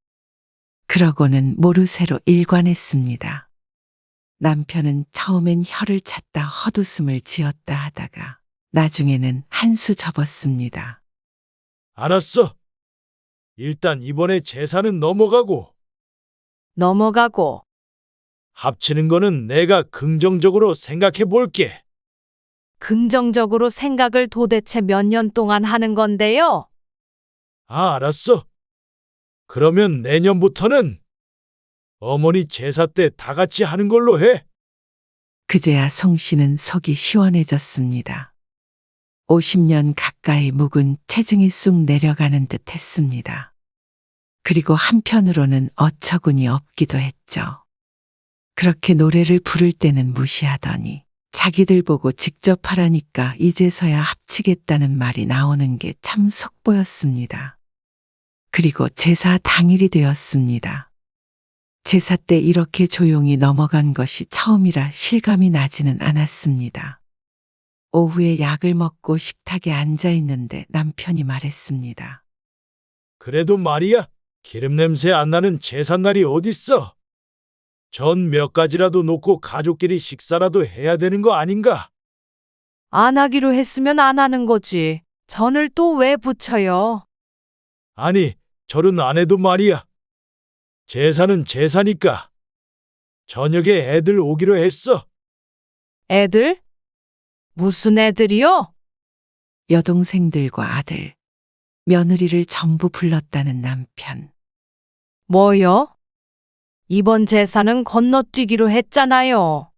그러고는 모르쇠로 일관했습니다. 남편은 처음엔 혀를 찾다 헛웃음을 지었다 하다가 나중에는 한수 접었습니다. 알았어. 일단 이번에 제사는 넘어가고 넘어가고 합치는 거는 내가 긍정적으로 생각해 볼게. 긍정적으로 생각을 도대체 몇 년 동안 하는 건데요? 아, 알았어. 그러면 내년부터는 어머니 제사 때 다 같이 하는 걸로 해. 그제야 송 씨는 속이 시원해졌습니다. 50년 가까이 묵은 체증이 쑥 내려가는 듯 했습니다. 그리고 한편으로는 어처구니 없기도 했죠. 그렇게 노래를 부를 때는 무시하더니 자기들 보고 직접 하라니까 이제서야 합치겠다는 말이 나오는 게 참 속보였습니다. 그리고 제사 당일이 되었습니다. 제사 때 이렇게 조용히 넘어간 것이 처음이라 실감이 나지는 않았습니다. 오후에 약을 먹고 식탁에 앉아 있는데 남편이 말했습니다. 그래도 말이야, 기름 냄새 안 나는 제삿날이 어딨어? 전 몇 가지라도 놓고 가족끼리 식사라도 해야 되는 거 아닌가? 안 하기로 했으면 안 하는 거지. 전을 또 왜 붙여요? 아니, 절은 안 해도 말이야. 제사는 제사니까. 저녁에 애들 오기로 했어. 애들? 무슨 애들이요? 여동생들과 아들, 며느리를 전부 불렀다는 남편. 뭐요? 이번 제사는 건너뛰기로 했잖아요.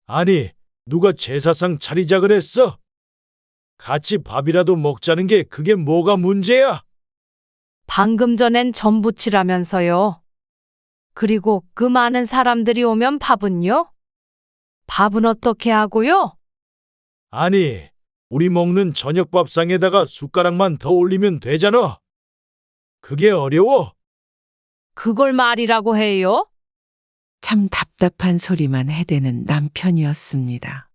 아니, 누가 제사상 차리자 그랬어? 같이 밥이라도 먹자는 게 그게 뭐가 문제야? 방금 전엔 전 부치라면서요. 그리고 그 많은 사람들이 오면 밥은요? 밥은 어떻게 하고요? 아니, 우리 먹는 저녁밥상에다가 숟가락만 더 올리면 되잖아. 그게 어려워? 그걸 말이라고 해요? 참 답답한 소리만 해대는 남편이었습니다.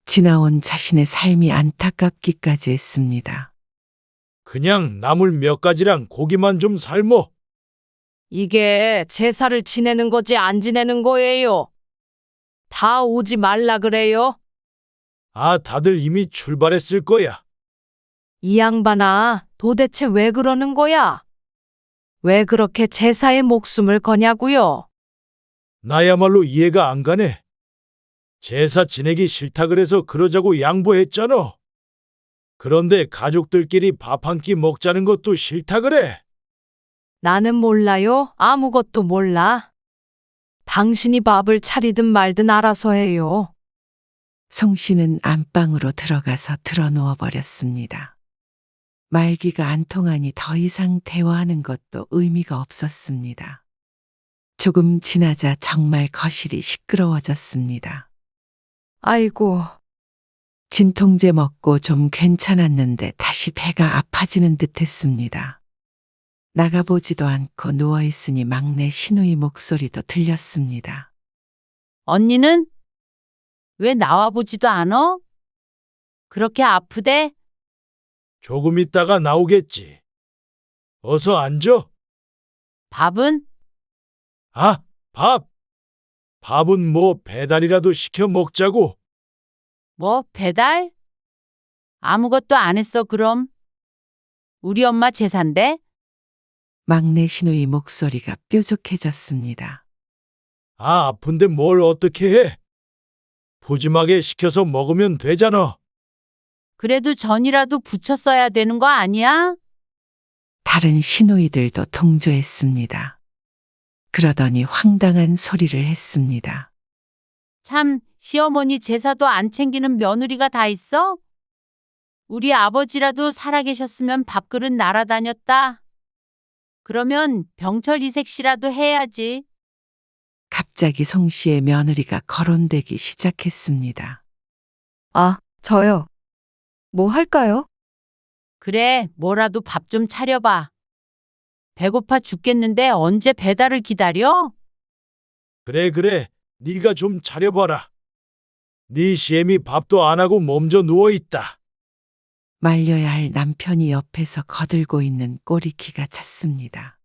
지나온 자신의 삶이 안타깝기까지 했습니다. 그냥 나물 몇 가지랑 고기만 좀 삶어. 이게 제사를 지내는 거지 안 지내는 거예요. 다 오지 말라 그래요. 아, 다들 이미 출발했을 거야. 이 양반아, 도대체 왜 그러는 거야? 왜 그렇게 제사에 목숨을 거냐고요? 나야말로 이해가 안 가네. 제사 지내기 싫다 그래서 그러자고 양보했잖아. 그런데 가족들끼리 밥 한 끼 먹자는 것도 싫다 그래. 나는 몰라요. 아무것도 몰라. 당신이 밥을 차리든 말든 알아서 해요. 송 씨는 안방으로 들어가서 드러누워 버렸습니다. 말귀가 안 통하니 더 이상 대화하는 것도 의미가 없었습니다. 조금 지나자 정말 거실이 시끄러워졌습니다. 아이고, 진통제 먹고 좀 괜찮았는데 다시 배가 아파지는 듯 했습니다. 나가보지도 않고 누워있으니 막내 신우의 목소리도 들렸습니다. 언니는 왜 나와보지도 않아? 그렇게 아프대? 조금 있다가 나오겠지. 어서 앉아. 밥은? 아, 밥. 밥은 뭐 배달이라도 시켜 먹자고. 뭐 배달? 아무것도 안 했어 그럼. 우리 엄마 제사인데? 막내 신우의 목소리가 뾰족해졌습니다. 아, 아픈데 뭘 어떻게 해? 푸짐하게 시켜서 먹으면 되잖아. 그래도 전이라도 부쳤어야 되는 거 아니야? 다른 시누이들도 동조했습니다. 그러더니 황당한 소리를 했습니다. 참, 시어머니 제사도 안 챙기는 며느리가 다 있어? 우리 아버지라도 살아계셨으면 밥그릇 날아다녔다. 그러면 병철 이색 씨라도 해야지. 갑자기 송 씨의 며느리가 거론되기 시작했습니다. 아, 저요. 뭐 할까요? 그래, 뭐라도 밥 좀 차려봐. 배고파 죽겠는데 언제 배달을 기다려? 그래. 네가 좀 차려봐라. 네 시애미 밥도 안 하고 몸져 누워있다. 말려야 할 남편이 옆에서 거들고 있는 꼴이키가 찼습니다.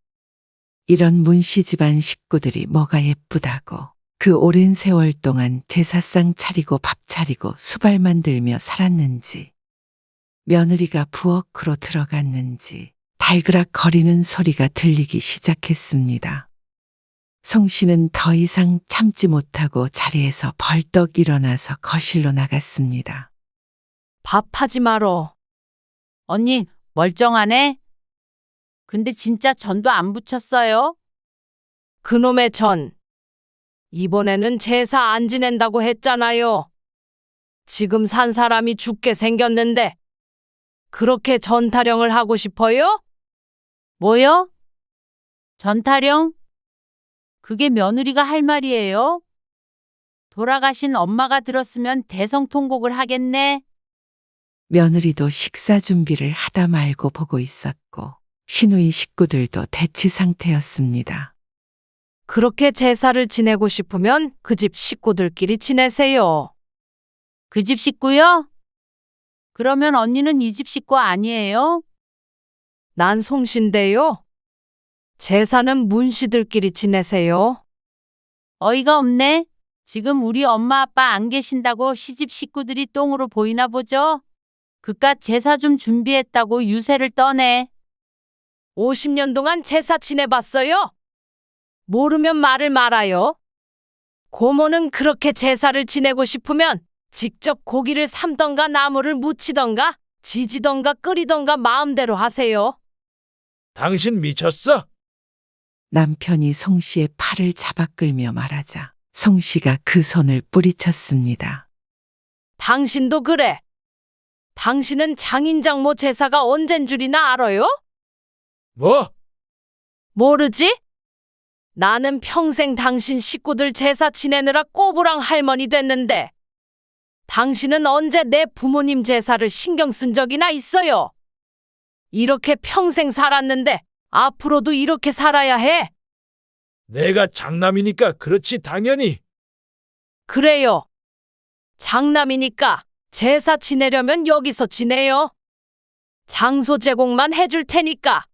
이런 문씨 집안 식구들이 뭐가 예쁘다고 그 오랜 세월 동안 제사상 차리고 밥 차리고 수발 만들며 살았는지, 며느리가 부엌으로 들어갔는지 달그락 거리는 소리가 들리기 시작했습니다. 송 씨는 더 이상 참지 못하고 자리에서 벌떡 일어나서 거실로 나갔습니다. 밥하지 마로. 언니, 멀쩡하네? 근데 진짜 전도 안 부쳤어요? 그놈의 전. 이번에는 제사 안 지낸다고 했잖아요. 지금 산 사람이 죽게 생겼는데 그렇게 전타령을 하고 싶어요? 뭐요? 전타령? 그게 며느리가 할 말이에요? 돌아가신 엄마가 들었으면 대성통곡을 하겠네. 며느리도 식사 준비를 하다 말고 보고 있었고 시누이 식구들도 대치 상태였습니다. 그렇게 제사를 지내고 싶으면 그 집 식구들끼리 지내세요. 그 집 식구요? 그러면 언니는 이 집 식구 아니에요? 난 송신데요. 제사는 문씨들끼리 지내세요. 어이가 없네. 지금 우리 엄마 아빠 안 계신다고 시집 식구들이 똥으로 보이나 보죠? 그깟 제사 좀 준비했다고 유세를 떠네. 50년 동안 제사 지내봤어요? 모르면 말을 말아요. 고모는 그렇게 제사를 지내고 싶으면 직접 고기를 삶던가 나물을 무치던가 지지던가 끓이던가 마음대로 하세요. 당신 미쳤어? 남편이 송 씨의 팔을 잡아 끌며 말하자 송 씨가 그 손을 뿌리쳤습니다. 당신도 그래. 당신은 장인장모 제사가 언젠 줄이나 알아요? 뭐? 모르지? 나는 평생 당신 식구들 제사 지내느라 꼬부랑 할머니 됐는데 당신은 언제 내 부모님 제사를 신경 쓴 적이나 있어요? 이렇게 평생 살았는데 앞으로도 이렇게 살아야 해. 내가 장남이니까 그렇지 당연히. 그래요. 장남이니까 제사 지내려면 여기서 지내요. 장소 제공만 해줄 테니까.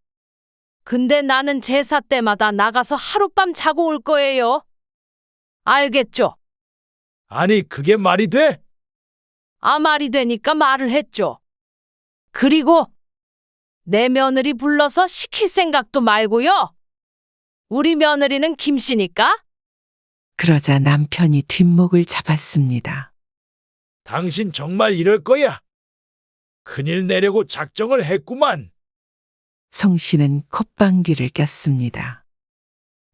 근데 나는 제사 때마다 나가서 하룻밤 자고 올 거예요. 알겠죠? 아니, 그게 말이 돼? 아, 말이 되니까 말을 했죠. 그리고 내 며느리 불러서 시킬 생각도 말고요. 우리 며느리는 김씨니까. 그러자 남편이 뒷목을 잡았습니다. 당신 정말 이럴 거야? 큰일 내려고 작정을 했구만. 송 씨는 콧방귀를 꼈습니다.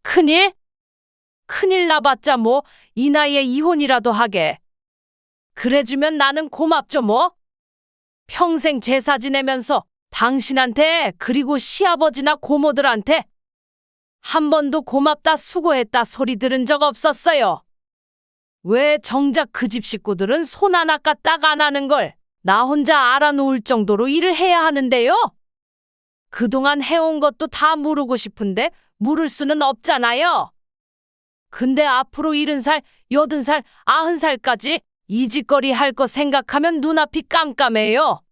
큰일? 큰일 나봤자 뭐 이 나이에 이혼이라도 하게. 그래주면 나는 고맙죠 뭐. 평생 제사 지내면서 당신한테 그리고 시아버지나 고모들한테 한 번도 고맙다 수고했다 소리 들은 적 없었어요. 왜 정작 그 집 식구들은 손 하나 까딱 안 하는 걸 나 혼자 알아놓을 정도로 일을 해야 하는데요? 그동안 해온 것도 다 물으고 싶은데 물을 수는 없잖아요. 근데 앞으로 70살, 80살, 90살까지 이 짓거리 할 거 생각하면 눈앞이 깜깜해요.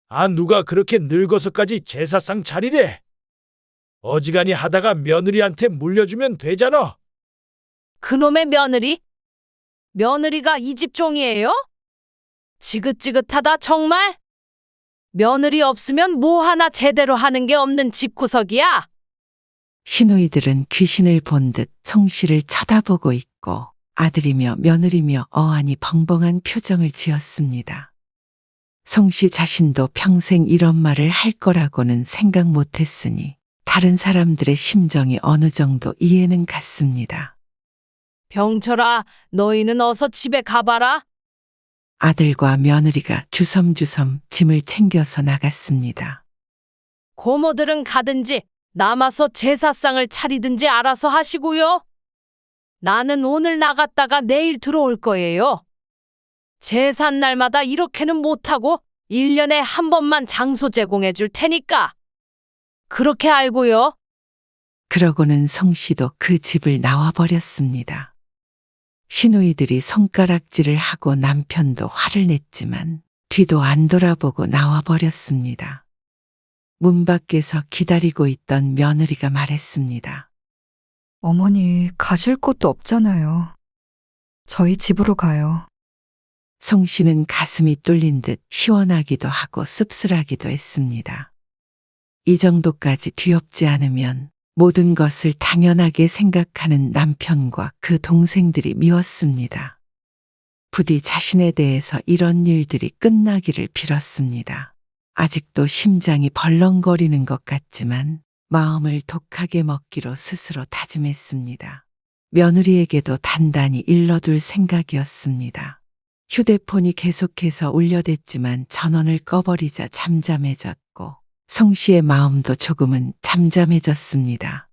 아, 누가 그렇게 늙어서까지 제사상 차리래? 어지간히 하다가 며느리한테 물려주면 되잖아. 그놈의 며느리? 며느리가 이 집 종이에요? 지긋지긋하다 정말? 며느리 없으면 뭐 하나 제대로 하는 게 없는 집구석이야? 시누이들은 귀신을 본 듯 성씨를 쳐다보고 있고 아들이며 며느리며 어안이 벙벙한 표정을 지었습니다. 성씨 자신도 평생 이런 말을 할 거라고는 생각 못했으니 다른 사람들의 심정이 어느 정도 이해는 갔습니다. 병철아, 너희는 어서 집에 가봐라. 아들과 며느리가 주섬주섬 짐을 챙겨서 나갔습니다. 고모들은 가든지 남아서 제사상을 차리든지 알아서 하시고요. 나는 오늘 나갔다가 내일 들어올 거예요. 제삿날마다 이렇게는 못하고 1년에 한 번만 장소 제공해 줄 테니까. 그렇게 알고요. 그러고는 성씨도 그 집을 나와버렸습니다. 시누이들이 손가락질을 하고 남편도 화를 냈지만 뒤도 안 돌아보고 나와버렸습니다. 문 밖에서 기다리고 있던 며느리가 말했습니다. 어머니, 가실 곳도 없잖아요. 저희 집으로 가요. 성씨는 가슴이 뚫린 듯 시원하기도 하고 씁쓸하기도 했습니다. 이 정도까지 뒤엎지 않으면 모든 것을 당연하게 생각하는 남편과 그 동생들이 미웠습니다. 부디 자신에 대해서 이런 일들이 끝나기를 빌었습니다. 아직도 심장이 벌렁거리는 것 같지만 마음을 독하게 먹기로 스스로 다짐했습니다. 며느리에게도 단단히 일러둘 생각이었습니다. 휴대폰이 계속해서 울려댔지만 전원을 꺼버리자 잠잠해졌고 성씨의 마음도 조금은 잠잠해졌습니다.